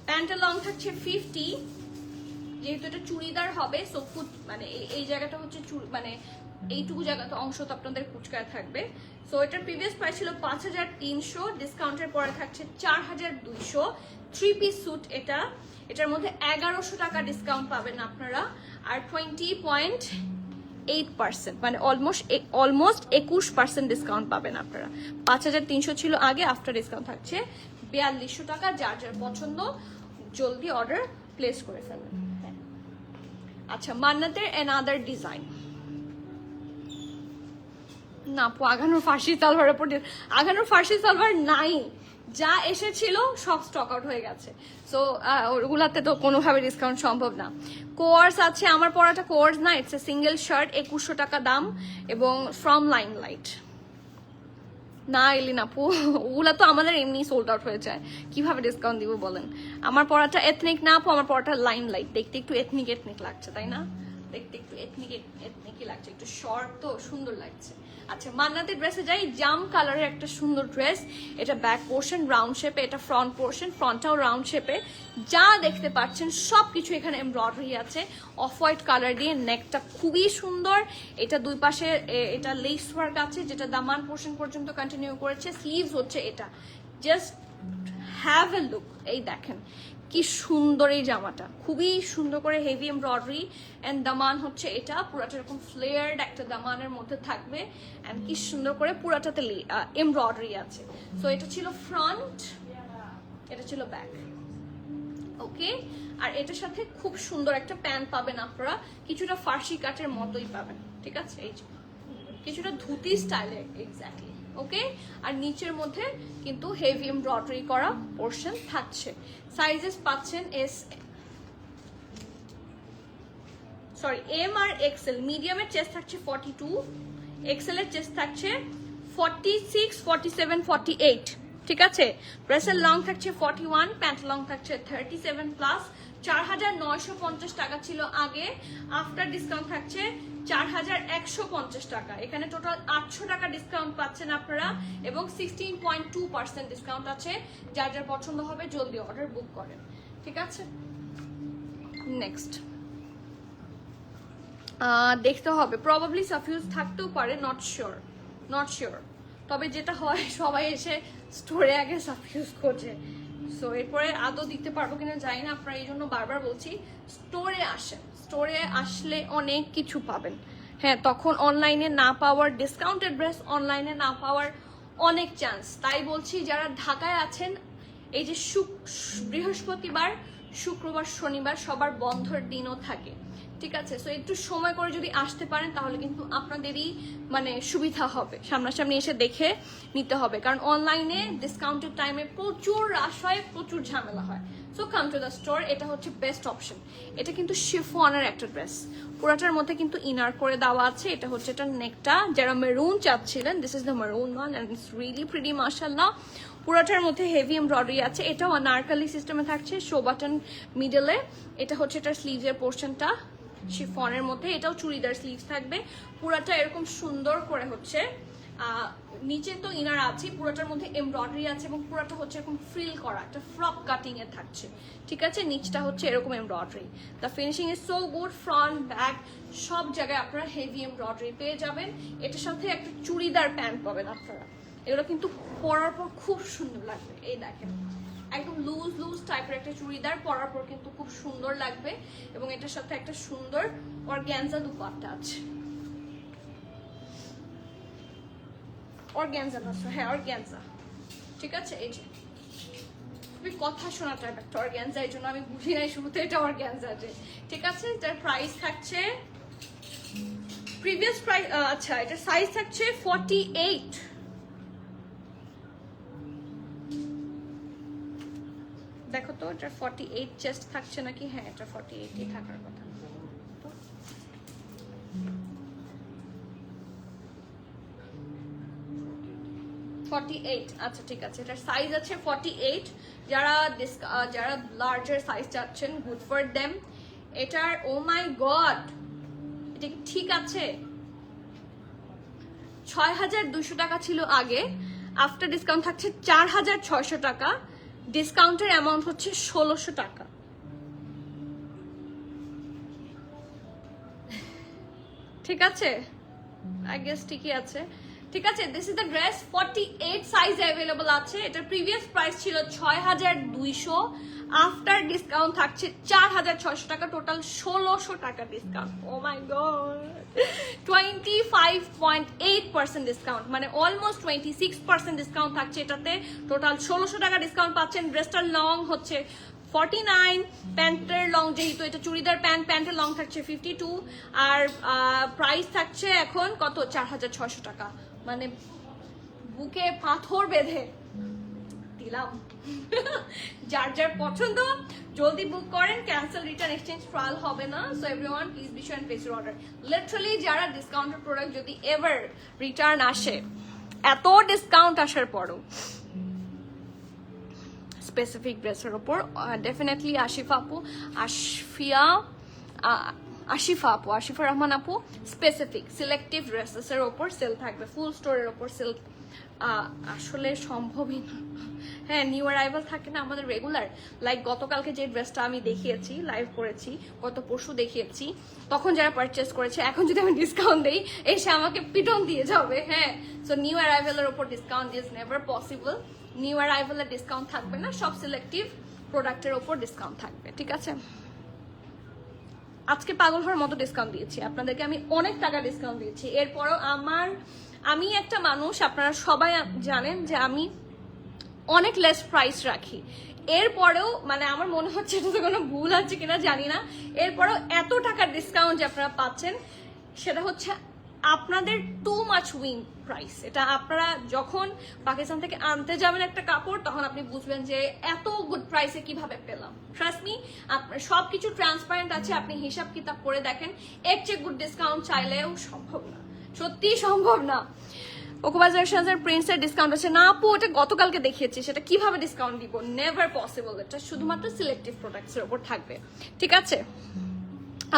প্যান্টের লং থাকছে 50। যেহেতু এটা চুড়িদার হবে, সো ফুট মানে এই জায়গাটা হচ্ছে মানে এইটুকু জায়গাতে অংশ তো আপনাদের কুচকায় থাকবে। সো এটার প্রিভিয়াস প্রাইস ছিল 5,300, ডিসকাউন্টের পরে থাকছে 4,200। 3 পিস স্যুট এটা, এটার মধ্যে 1,100 টাকা ডিসকাউন্ট পাবেন আপনারা, আর 20.8%, মানে অলমোস্ট 21% ডিসকাউন্ট পাবেন আপনারা। 5,300 ছিল আগে, আফটার ডিসকাউন্ট থাকছে 4,200 টাকা। যার যার পছন্দ জলদি অর্ডার প্লেস করে ফেলবেন। আচ্ছা, মান্নাতের অ্যানাদার ডিজাইন না আপু, আঘানোর ফার্সি সালোয়ারের উপর, আঘানোর ফার্সি সালোয়ার নাই, যা এসেছিল সব স্টক আউট হয়ে গেছে। সো ওগুলাতে তো কোনোভাবে ডিসকাউন্ট সম্ভব না। কোয়ার্স আছে, আমার পরাটা কোয়ার্স না, ইটস এ সিঙ্গেল শার্ট, 2,100 টাকা দাম এবং ফ্রম লাইমলাইট। না এলিন আপু, ওগুলা তো আমাদের এমনি সোল্ড আউট হয়ে যায়, কিভাবে ডিসকাউন্ট দিব বলেন? আমার পরাটা এথনিক না আপু, আমার পরাটা লাইমলাইট, দেখতে একটু এথনিক লাগছে তাই না? দেখতে একটু এথনিকই লাগছে, একটু শর্ট তো সুন্দর লাগছে। আচ্ছা মান্নাতের ড্রেসে যাই, জাম কালারের একটা সুন্দর ড্রেস, এটা ব্যাক পোর্শন রাউন্ড শেপে, এটা ফ্রন্ট পোর্শন, ফ্রন্টটাও রাউন্ড শেপে, যা দেখতে পাচ্ছেন সবকিছু এখানে এমব্রয়ডারি আছে অফ হোয়াইট কালার দিয়ে। নেকটা খুবই সুন্দর, এটা দুই পাশে এটা লেস ওয়ার্ক আছে যেটা দামান পোর্শন পর্যন্ত কন্টিনিউ করেছে। স্লিভস হচ্ছে এটা, জাস্ট হ্যাভ এ লুক, এই দেখেন কি সুন্দর এই জামাটা, খুবই সুন্দর করে হেভি এমব্রয়ডারি এন্ড দামান হচ্ছে এটা পুরাটা এরকম ফ্লেয়ার্ড একটা দামানের মধ্যে থাকবে এন্ড কি সুন্দর করে পুরাটাতে এমব্রয়ডারি আছে। সো এটা ছিল ফ্রন্ট, এটা ছিল ব্যাক, ওকে। আর এটার সাথে খুব সুন্দর একটা প্যান্ট পাবেন আপনারা, কিছুটা ফার্সি কাটের মতোই পাবেন, ঠিক আছে, এই যে কিছুটা ধুতি স্টাইলে এক্স্যাক্টলি, ওকে। আর নিচের মধ্যে কিন্তু হেভি এমব্রয়ডারি করা পোর্শন থাকছে। সাইজেস পাচ্ছেন এম আর এক্সেল। মিডিয়ামের চেস্ট থাকছে 42, এক্সেল এর চেস্ট থাকছে 46, 47, 48, ঠিক আছে। ড্রেসের লং থাকছে 41, প্যান্ট লং থাকছে 37 প্লাস। 4950 টাকা ছিল আগে, আফটার ডিসকাউন্ট থাকছে 4150 টাকা। এখানে টোটাল 800 টাকা ডিসকাউন্ট পাচ্ছেন আপনারা এবং 16.2% ডিসকাউন্ট আছে। যার যার পছন্দ হবে জলদি অর্ডার বুক করেন, ঠিক আছে। নেক্সট দেখতে হবে, প্রবাবলি সাফিউজ থাকতেও পারে, নট শিওর। তবে যেটা হয় সবাই এসে স্টোরে আগে সাফিউজ খোঁজে, সো এরপরে আদৌ দিতে পারবো কিনা জানি না। আপনারা এই জন্য বারবার বলছি স্টোরে আসেন, স্টোরে আসলে অনেক কিছু পাবেন। হ্যাঁ, তখন অনলাইনে না পাওয়ার ডিসকাউন্টেড ড্রেস, অনলাইনে না পাওয়ার অনেক চান্স। তাই বলছি যারা ঢাকায় আছেন, এই যে বৃহস্পতিবার, শুক্রবার, শনিবার সবার বন্ধের দিনও থাকে, ঠিক আছে। সো একটু সময় করে যদি আসতে পারেন তাহলে কিন্তু আপনাদেরই মানে সুবিধা হবে, সামনাসামনি এসে দেখে নিতে হবে, কারণ অনলাইনে ডিসকাউন্টের টাইমে প্রচুর রাশ হয়, প্রচুর ঝামেলা হয়। So come to the store, এটা হচ্ছে বেস্ট অপশন। এটা কিন্তু শিফনের একটা ড্রেস, পুরাটার মধ্যে কিন্তু ইনার করে দেওয়া আছে। এটা হচ্ছে এটার নেকটা, যারা মেরুন চাচ্ছিলেন, this is the maroon one and it's really pretty মাশাআল্লাহ। পুরাটার মধ্যে হেভি এমব্রয়ডারি আছে, এটাও আনারকলি সিস্টেমে থাকছে, শো বাটন মিডলে। এটা হচ্ছে এটার স্লিভসের পোর্শনটা শিফনের মধ্যে, এটাও চুড়িদার স্লিভস থাকবে। পুরাটা এরকম সুন্দর করে হচ্ছে নিচে তো ইনার আছে, পুরোটার মধ্যে এমব্রয়ডারি আছে এবং পুরোটা হচ্ছে এরকম ফ্রিল করা একটা ফ্রক কাটিং এ থাকছে, ঠিক আছে। নিচটা হচ্ছে এরকম embroidery, the finishing is so good. Front back সব জায়গায় আপনারা হেভি এমব্রয়ডারি পেয়ে যাবেন। এটার সাথে একটা চুড়িদার প্যান্ট পাবেন আপনারা, এগুলো কিন্তু পরার পর খুব সুন্দর লাগবে। এই দেখেন একদম লুজ টাইপের একটা চুড়িদার পরার পর কিন্তু খুব সুন্দর লাগবে এবং এটার সাথে একটা সুন্দর অর্গানজা দুপাট্টা আছে। অর্গানজা না, হ্যাঁ অর্গানজা, ঠিক আছে। এই যে খুবই কথা শোনা টাইপ একটা অর্গানজা, এই জন্য আমি বুঝি নাই শুরুতে এটা অর্গানজা, ঠিক আছে। এটার প্রাইস থাকছে প্রিভিয়াস প্রাইস, আচ্ছা এটার সাইজ থাকছে 48। দেখো তো এটা 48 চেস্ট থাকছে নাকি, হ্যাঁ এটা 48ই থাকার কথা। 48, আচ্ছা ঠিক আছে, এটার সাইজ আছে 48। যারা লার্জার সাইজ চাচ্ছেন, গুড ফর দেম। এটার ও মাই গড, এটা কি ঠিক আছে? 6200 টাকা ছিল আগে, আফটার ডিসকাউন্ট থাকছে 4600 টাকা। ডিসকাউন্টের অ্যামাউন্ট হচ্ছে 1600 টাকা। ঠিক আছে, আই গেস ঠিকই আছে, ঠিক আছে। This is the dress, 48 size available আছে। এটার প্রিভিয়াস প্রাইস ছিল 6200, আফটার ডিসকাউন্ট থাকছে 4600 টাকা, টোটাল 1600 টাকা discount. O my god, 25.8% discount, মানে অলমোস্ট 26% ডিসকাউন্ট থাকছে এটাতে। টোটাল 1600 টাকা ডিসকাউন্ট পাচ্ছেন। ড্রেসটার লং হচ্ছে 49, প্যান্টের লং, যেহেতু এটা চুড়িদার প্যান্ট, প্যান্টের লং থাকছে 52, আর প্রাইস থাকছে এখন কত, 4600 টাকা। মানে বুকে পাথর বেঁধে দিলাম। যার যার পছন্দ জলদি বুক করেন, ক্যান্সেল রিটার্ন এক্সচেঞ্জ ট্রায়াল হবে না। So everyone please be sure and place your order. Literally যারা ডিসকাউন্টেড প্রোডাক্ট যদি এভার রিটার্ন আসে, এত ডিসকাউন্ট আসার পরও স্পেসিফিক ড্রেসের ওপর ডেফিনেটলি আশিফা আপু, আশিফা রহমান আপু, স্পেসিফিক সিলেক্টিভ ড্রেসেসের ওপর সেল থাকবে, ফুল স্টোরের ওপর সেল আসলে সম্ভবই না। হ্যাঁ, নিউ অ্যারাইভাল থাকে না আমাদের রেগুলার, লাইক গতকালকে যে ড্রেসটা আমি দেখিয়েছি, লাইভ করেছি, গত পরশু দেখিয়েছি, তখন যারা পারচেস করেছে, এখন যদি আমি ডিসকাউন্ট দিই এসে আমাকে পিটন দিয়ে যাবে। হ্যাঁ, সো নিউ অ্যারাইভালের ওপর ডিসকাউন্ট ইজ নেভার পসিবল। নিউ অ্যারাইভালের ডিসকাউন্ট থাকবে না, সব সিলেক্টিভ প্রোডাক্টের ওপর ডিসকাউন্ট থাকবে, ঠিক আছে? আজকে পাগল হওয়ার মতো ডিসকাউন্ট দিয়েছি আপনাদেরকে, আমি অনেক টাকা ডিসকাউন্ট দিয়েছি। এরপরও আমি একটা মানুষ, আপনারা সবাই জানেন যে আমি অনেক লেস প্রাইস রাখি, এরপরেও মানে আমার মনে হচ্ছে এটাতে কোনো ভুল আছে কিনা জানি না, এরপরেও এত টাকার ডিসকাউন্ট যে আপনারা পাচ্ছেন সেটা হচ্ছে আপনাদের টু মাচ উইং প্রাইস। এটা আপনারা যখন পাকিস্তান থেকে আনতে যাবেন একটা কাপড়, তখন আপনি বুঝবেন যে এত গুড প্রাইসে কিভাবে পেলাম। ট্রাস্ট মি, সবকিছু ট্রান্সপারেন্ট আছে, আপনি হিসাব কিতাব করে দেখেন, এর চেয়ে গুড ডিসকাউন্ট চাইলেও সম্ভব না, সত্যিই সম্ভব না। ওকোবাজার প্রিন্টসের ডিসকাউন্ট আছে না আপু, ওটা গতকালকে দেখিয়েছি, সেটা কিভাবে ডিসকাউন্ট দিব, নেভার পসিবল। এটা শুধুমাত্র সিলেক্টিভ প্রোডাক্টসের উপর থাকবে, ঠিক আছে?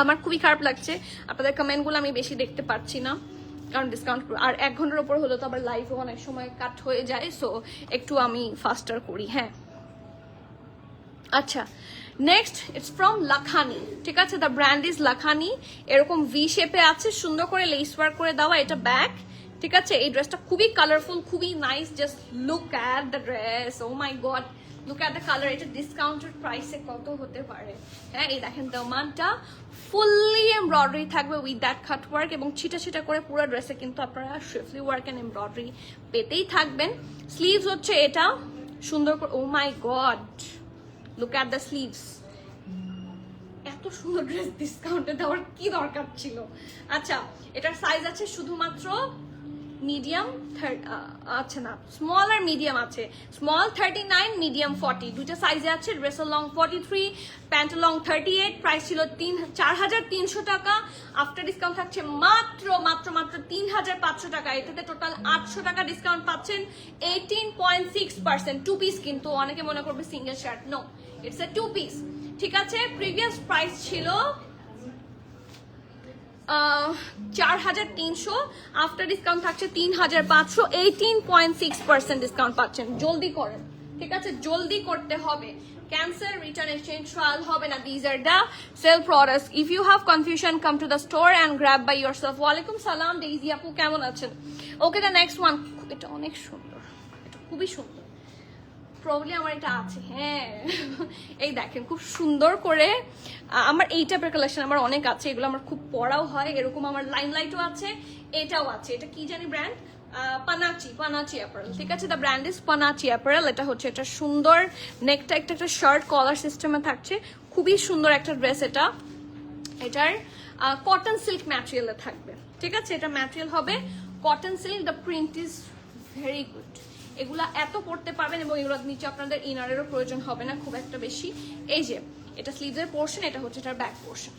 আমার খুবই খারাপ লাগছে, আপনাদের কমেন্টগুলো আমি বেশি দেখতে পাচ্ছি না, কারণ ডিসকাউন্ট আর 1 ঘন্টার উপর হলো তো আবার লাইভও অনেক সময় কাট হয়ে যায়, সো একটু আমি ফাস্টার করি। হ্যাঁ, আচ্ছা, নেক্সট ইটস ফ্রম লাখানি, ঠিক আছে? দ্য ব্র্যান্ড ইজ লাখানি, এরকম ভি শেপে আছে, সুন্দর করে লেস ওয়ার্ক করে দেওয়া, এটা ব্যাক, ঠিক আছে? এই ড্রেসটা খুবই কালারফুল, খুবই nice, just look at the dress, oh my god, look at the colour. এটা ডিসকাউন্টেড প্রাইসে কত হতে পারে? হ্যাঁ, এই দেখেন দামানটা ফুললি এমব্রয়ডারি থাকবে উইথ দ্যাট কাট ওয়ার্ক, এবং ছিটা ছিটা করে পুরো ড্রেসে কিন্তু আপনারা শিফলি ওয়ার্ক এন্ড এমব্রয়ডারি পেতেই থাকবেন। স্লিভস হচ্ছে এটা সুন্দর করে, oh my god, look at the sleeves. এত সুন্দর ড্রেস ডিসকাউন্টে দেওয়ার কি দরকার ছিল? আচ্ছা, এটার সাইজ আছে শুধুমাত্র মিডিয়াম, আচ্ছা না, স্মল আর মিডিয়াম আছে, স্মল 39, মিডিয়াম 40, দুইটা সাইজে আছে। ড্রেসের লং 43, প্যান্ট লং 38, প্রাইস ছিল 4,300 টাকা, আফটার ডিসকাউন্ট থাকছে মাত্র 3,500 টাকা। এটাতে টোটাল 800 টাকা ডিসকাউন্ট পাচ্ছেন, 18.6%, 2 পিস, কিন্তু অনেকে মনে করবে single shirt, no, it's a 2 piece, ঠিক আছে? প্রিভিয়াস প্রাইস ছিল 4,300, আফটার ডিসকাউন্ট থাকছে 3,500, 18.6% ডিসকাউন্ট পাচ্ছেন। জলদি করেন, ঠিক আছে? জলদি করতে হবে, ক্যান্সেল, রিটার্ন, এক্সচেঞ্জ, ট্রায়াল হবে না। These are the sale products. If you have confusion, come to the store and grab by yourself. ওয়ালাইকুম সালাম ডেইজি আপু, কেমন আছেন? ওকে, দ্য নেক্সট ওয়ান, এটা অনেক সুন্দর, এটা খুবই সুন্দর, প্রবলি আমার এটা আছে। হ্যাঁ, এই দেখেন খুব সুন্দর করে, আমার এই টাইপের কালেকশন আমার অনেক আছে, এগুলো আমার খুব পড়াও হয়, এরকম আমার লাইমলাইটও আছে, এটাও আছে। এটা কি জানি ব্র্যান্ড, পানাচি অ্যাপারেল, ঠিক আছে? The brand is Panache apparel. এটা হচ্ছে এটা সুন্দর নেকটা, একটা শার্ট কলার সিস্টেমে থাকছে, খুবই সুন্দর একটা ড্রেস। এটার কটন সিল্ক ম্যাটেরিয়ালে থাকবে, ঠিক আছে? এটা ম্যাটেরিয়াল হবে cotton silk, the print is very good. এগুলা এত পড়তে পারবেন, এবং এগুলোর নিচে আপনাদের ইনারেরও প্রয়োজন হবে না খুব একটা বেশি। এই যে এটা স্লিভসের পোর্শন, এটা হচ্ছে এটার ব্যাক পোর্শন,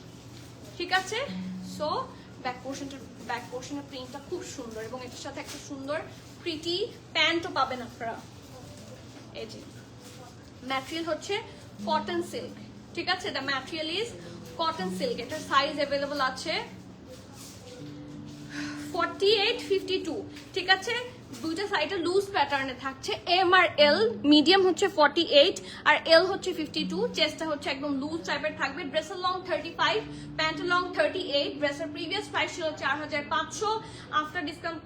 ঠিক আছে? সো ব্যাক পোর্শনের প্রিন্টটা খুব সুন্দর, এবং এটার সাথে একটা সুন্দর প্রিটি প্যান্টও পাবেন আপনারা। এই যে ম্যাটেরিয়াল হচ্ছে কটন সিল্ক, ঠিক আছে? The material is cotton silk. এটার সাইজ অ্যাভেলেবল আছে 48, 52, ঠিক আছে? দুইটা সাইডে লুজ প্যাটার্নে থাকছে, এম আর এল, মিডিয়াম হচ্ছে 48 আর এল হচ্ছে 52, চেস্টটা হচ্ছে একদম লুজ টাইপের থাকবে। ড্রেসের লং 35, প্যান্ট লং 38। ড্রেসের প্রিভিয়াস প্রাইস ছিল 4,500, আফটার ডিসকাউন্ট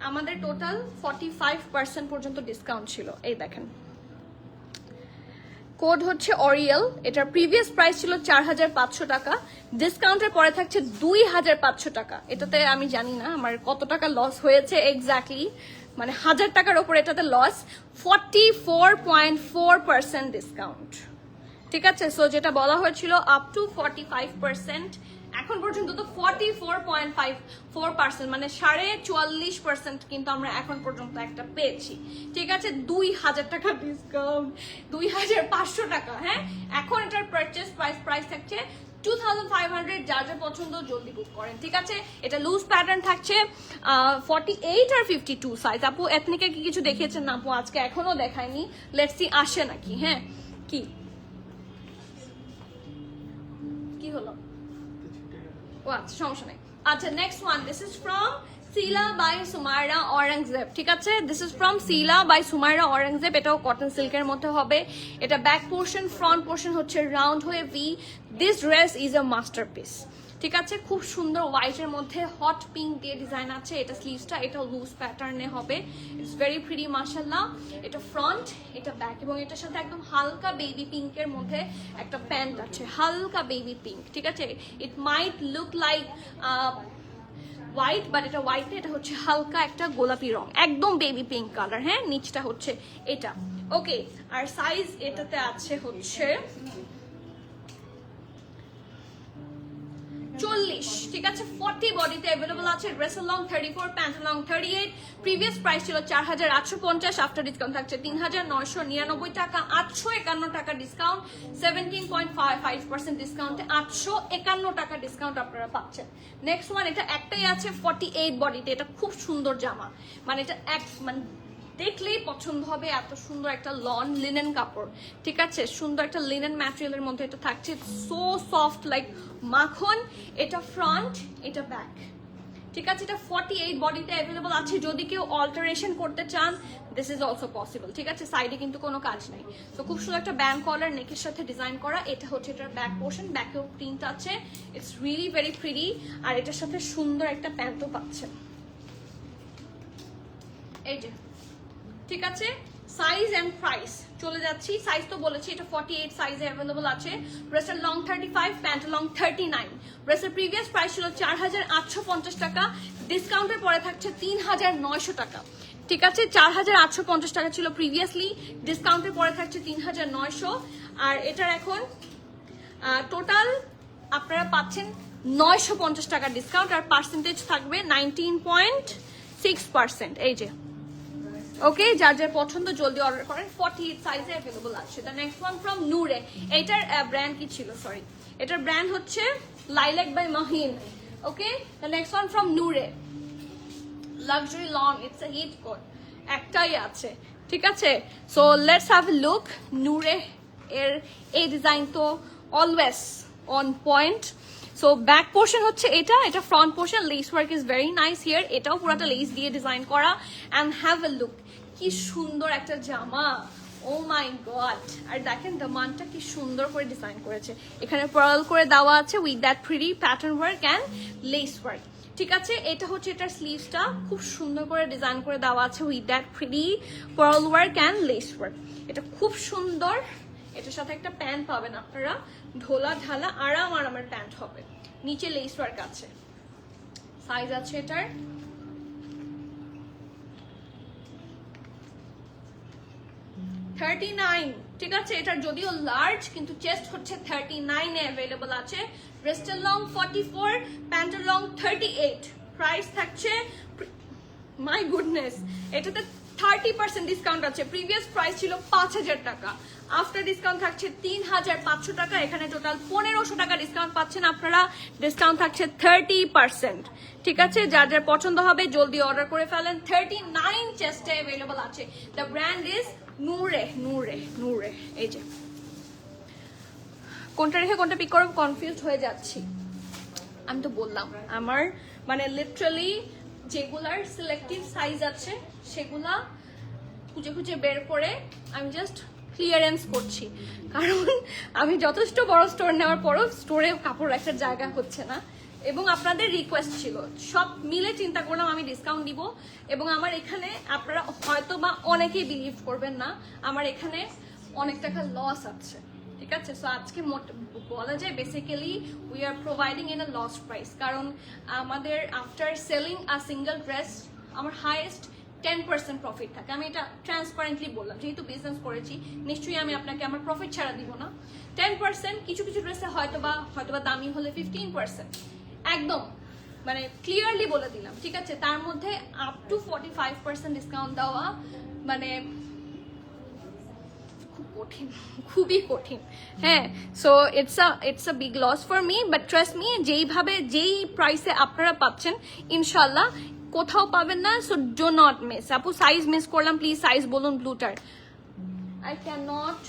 আমাদের টোটাল 45% পর্যন্ত ডিসকাউন্ট ছিল। এই দেখেন, কোড হচ্ছে অরিয়েল, এটার প্রিভিয়াস প্রাইস ছিল 4,500 টাকা, ডিসকাউন্টের পরে থাকছে 2,500 টাকা। এটাতে আমি জানি না আমার কত টাকা লস হয়েছে এক্স্যাক্টলি, মানে 1,000 টাকার উপর এটাতে লস। 44.4% ডিসকাউন্ট, ঠিক আছে? সো যেটা বলা হয়েছিল আপ টু 45%, এখন পর্যন্ত তো 44.54%, মানে 44.5% কিন্তু আমরা এখন পর্যন্ত একটা পেয়েছি, ঠিক আছে? 2,000 টাকা ডিসকাউন্ট, 2,500 টাকা। হ্যাঁ, এখন এটার পারচেস প্রাইস থাকছে 2500, যার যার পছন্দ জলদি বুক করেন, ঠিক আছে? এটা লুজ প্যাটার্ন থাকছে 48 আর 52 সাইজ। আপু এথনিকে কি কিছু দেখিয়েছেন না আপু? আজকে এখনো দেখায়নি, লেটস সি আসে নাকি। হ্যাঁ, কি কি হলো? ও আচ্ছা, সমস্যা নেই। আচ্ছা, next one, this is from Sila by Sumaira Aurangzeb, ঠিক আছে? This is from Sila by Sumaira Aurangzeb. এটাও কটন সিল্কের মধ্যে হবে। এটা ব্যাক পোর্শন, ফ্রন্ট পোর্শন হচ্ছে রাউন্ড হয়ে V. This dress is a masterpiece, ঠিক আছে? খুব সুন্দর হোয়াইটের মধ্যে হট পিঙ্ক দিয়ে ডিজাইন আছে। এটা স্লিভসটা, এটা লুজ প্যাটার্নে হবে। ইটস ভেরি প্রিটি মাশাআল্লাহ। এটা ফ্রন্ট, এটা ব্যাক, এবং এটার সাথে একদম হালকা বেবি পিঙ্কের মধ্যে একটা প্যান্ট আছে, হালকা বেবি পিঙ্ক, ঠিক আছে? ইট মাইট লুক লাইক হোয়াইট, বাট এটা হোয়াইট না, এটা হচ্ছে হালকা একটা গোলাপি রং, একদম বেবি পিঙ্ক কালার। হ্যাঁ, নিচটা হচ্ছে এটা। ওকে, আর সাইজ এটাতে আছে হচ্ছে 40, ঠিক আছে? 40 বডিতে অ্যাভেলেবল আছে। ড্রেসের long 34, pant long 38। Previous price ছিল 4850, আফটার ডিসকাউন্ট থাকছে 3999 টাকা। 851 টাকা ডিসকাউন্ট, 17.5% ডিসকাউন্টে 851 টাকা ডিসকাউন্ট আপনারা পাচ্ছেন। নেক্সট ওয়ান, এটা একটাই আছে 48 বডিতে। এটা খুব সুন্দর জামা, মানে এটা মানে দেখলেই পছন্দ হবে, এত সুন্দর একটা লন লিনেন কাপড়, ঠিক আছে? সুন্দর একটা লিনেন ম্যাটেরিয়ালের মধ্যে এটা থাকছে, সো সফট লাইক মাখন। এটা ফ্রন্ট, এটা ব্যাক, ঠিক আছে? এটা 48 বডিতে অ্যাভেলেবল আছে। যদি কেউ অল্টারেশন করতে চান, দিস ইজ অলসো পসিবল, ঠিক আছে? সাইডে কিন্তু কোনো কাজ নেই। তো খুব সুন্দর একটা ব্যান্ড কলার নেকের সাথে ডিজাইন করা। এটা হচ্ছে এটার ব্যাক পোর্শন, ব্যাকেও প্রিন্ট আছে। It's really very pretty. আর এটার সাথে সুন্দর একটা প্যান্টও পাচ্ছেন, এই যে, ঠিক আছে? সাইজ এন্ড প্রাইস চলে যাচ্ছি। সাইজ তো বলেছি, এটা 48 সাইজে অ্যাভেলেবল আছে। ড্রেসের লং 35, প্যান্ট লং 39। ড্রেসের প্রিভিয়াস প্রাইস ছিল 4850 টাকা, ডিসকাউন্টের পরে থাকছে 3900 টাকা, ঠিক আছে? 4850 টাকা ছিল প্রিভিয়াসলি, ডিসকাউন্টের পরে থাকছে 3900। আর এটার এখন টোটাল আপনারা পাচ্ছেন 950 টাকা ডিসকাউন্ট, আর পার্সেন্টেজ থাকবে 19.6%। এই যে, ওকে, যার যার পছন্দ জলদি অর্ডার করেন। 48 সাইজে অ্যাভেলেবল আছে। The next one from Nureh. এটার ব্র্যান্ড কি ছিল? সরি, এটার ব্র্যান্ড হচ্ছে lilac by Mahin. Okay, the next one from Nureh, luxury long, it's a hit code, একটাই আছে, ঠিক আছে? So let's have a look. Nureh এর এই ডিজাইন তো always on point. So back portion হচ্ছে এটা, এটা front portion, lace work is very nice here. এটাও পুরোটা লেস দিয়ে ডিজাইন করা। অ্যান্ড হ্যাভ এ লুক, কি সুন্দর একটা জামা, ও মাই গড! আর দেখেন দামানটা কি সুন্দর করে ডিজাইন করেছে। এখানে পার্ল করে দেওয়া আছে with that pretty pattern work and lace work, ঠিক আছে? এটা হচ্ছে এটার স্লিভসটা, খুব সুন্দর করে ডিজাইন করে দেওয়া আছে with that pretty pearl work and lace work. এটা খুব সুন্দর। এটার সাথে একটা প্যান্ট পাবেন আপনারা, ঢোলা ঢালা আরামের প্যান্ট হবে, নিচে লেস ওয়ার্ক আছে। সাইজ আছে এটার 39, ঠিক আছে? এটার যদিও লার্জ, কিন্তু চেস্ট হচ্ছে 39 এ অ্যাভেলেবল আছে। ব্রেস্টের লং 44, প্যান্টের লং 38। প্রাইস থাকছে, মাই গুডনেস, এটাতে 30% ডিসকাউন্ট আছে। প্রিভিয়াস প্রাইস ছিল 5000 টাকা, আফটার ডিসকাউন্ট থাকছে 3500 টাকা। এখানে টোটাল 1500 টাকা ডিসকাউন্ট পাচ্ছেন আপনারা। ডিসকাউন্ট থাকছে 30%, ঠিক আছে? যার যার পছন্দ হবে জলদি অর্ডার করে ফেলেন। 39 চেস্টে অ্যাভেলেবল আছে। দ্য ব্র্যান্ড ইজ নূরে, নূরে, নূরে। এই যে, কোনটা রেখে কোনটা পিক করব কনফিউজড হয়ে যাচ্ছি। আমি তো বললাম আমার মানে লিটারালি যেগুলার সিলেক্টিভ সাইজ আছে সেগুলা খুঁজে খুঁজে বের করে আমি জাস্ট ক্লিয়ারেন্স করছি, কারণ আমি যথেষ্ট বড় স্টোর নেওয়ার পরও স্টোরে কাপড় রাখার জায়গা হচ্ছে না। এবং আপনাদের রিকোয়েস্ট ছিল, সব মিলে চিন্তা করলাম আমি ডিসকাউন্ট দিব। এবং আমার এখানে আপনারা হয়তো বা অনেকেই বিলিভ করবেন না, আমার এখানে অনেক টাকা লস আছে, ঠিক আছে? সো আজকে বলা যায় basically we are providing in a loss price, কারণ আমাদের after selling a single dress আমার হাইয়েস্ট 10% প্রফিট থাকে। আমি এটা ট্রান্সপারেন্টলি বললাম, যেহেতু বিজনেস করেছি নিশ্চয়ই আমি আপনাকে আমার প্রফিট ছাড়া দিব না। 10%, কিছু কিছু ড্রেসে হয়তোবা দামি হলে 15%, একদম মানে ক্লিয়ারলি বলে দিলাম, ঠিক আছে? তার মধ্যে আপ টু 45% ডিসকাউন্ট দেওয়া মানে খুব কঠিন, খুবই কঠিন। হ্যাঁ, so it's a big loss for me, but trust me, যেই প্রাইসে আপনারা পাচ্ছেন ইনশাল্লাহ কোথাও পাবেন না। So do not miss. আপু সাইজ মিস করলাম, প্লিজ সাইজ বলুন ব্লুটার। আই ক্যান নট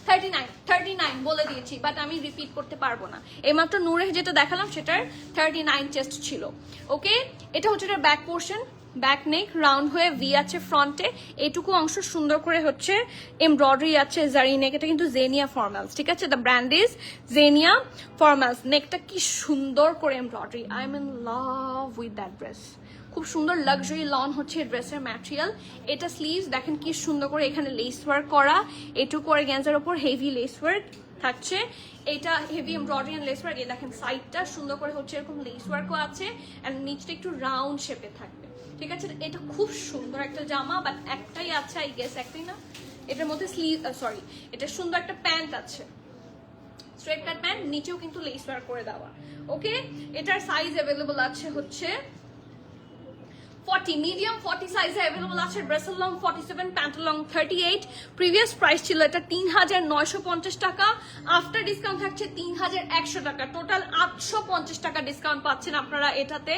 39 বলে দিয়েছি, বাট আমি রিপিট করতে পারবো না। এইমাত্র নূরে যেটা দেখালাম সেটার 39 চেস্ট ছিল। ওকে, এটা হচ্ছে এটার back portion, back neck round হয়ে ভি আছে ফ্রন্টে, এইটুকু অংশ সুন্দর করে হচ্ছে এমব্রয়ডারি আছে জারি নেক। এটা কিন্তু জেনিয়া ফর্মালস, ঠিক আছে, দ্য ব্র্যান্ড ইজ জেনিয়া ফর্মালস। নেকটা কি সুন্দর করে embroidery, I am in love with that dress. খুব সুন্দর লাক্সারি লন হচ্ছে ড্রেসের ম্যাটেরিয়াল। এটা স্লিভস দেখেন কি সুন্দর করে এখানে লেস ওয়ার্ক করা, এটুকু অর্গানজার উপর হেভি লেস ওয়ার্ক থাকছে। এটা heavy embroidery and lace work. এই দেখেন সাইডটা সুন্দর করে হচ্ছে এরকম লেস ওয়ার্কও আছে, এন্ড নিচটা একটু রাউন্ড শেপে থাকবে, ঠিক আছে। এটা খুব সুন্দর একটা জামা, বাট একটাই আছে, আই গেস একটাই না, এটার মধ্যে স্লিভ সরি, এটা সুন্দর একটা প্যান্ট আছে, স্ট্রেট কাট প্যান্ট, নিচেও কিন্তু লেস ওয়ার্ক করে দেওয়া। ওকে, এটার সাইজ অ্যাভেলেবল আছে হচ্ছে 40, মিডিয়াম 40 সাইজে অ্যাভেলেবল আছে। ড্রেসের লং 47, প্যান্টের লং 38। প্রিভিয়াস প্রাইস ছিল এটা 3950 টাকা, আফটার ডিসকাউন্ট থাকছে 3100 টাকা, টোটাল 850 টাকা ডিসকাউন্ট পাচ্ছেন আপনারা এটাতে,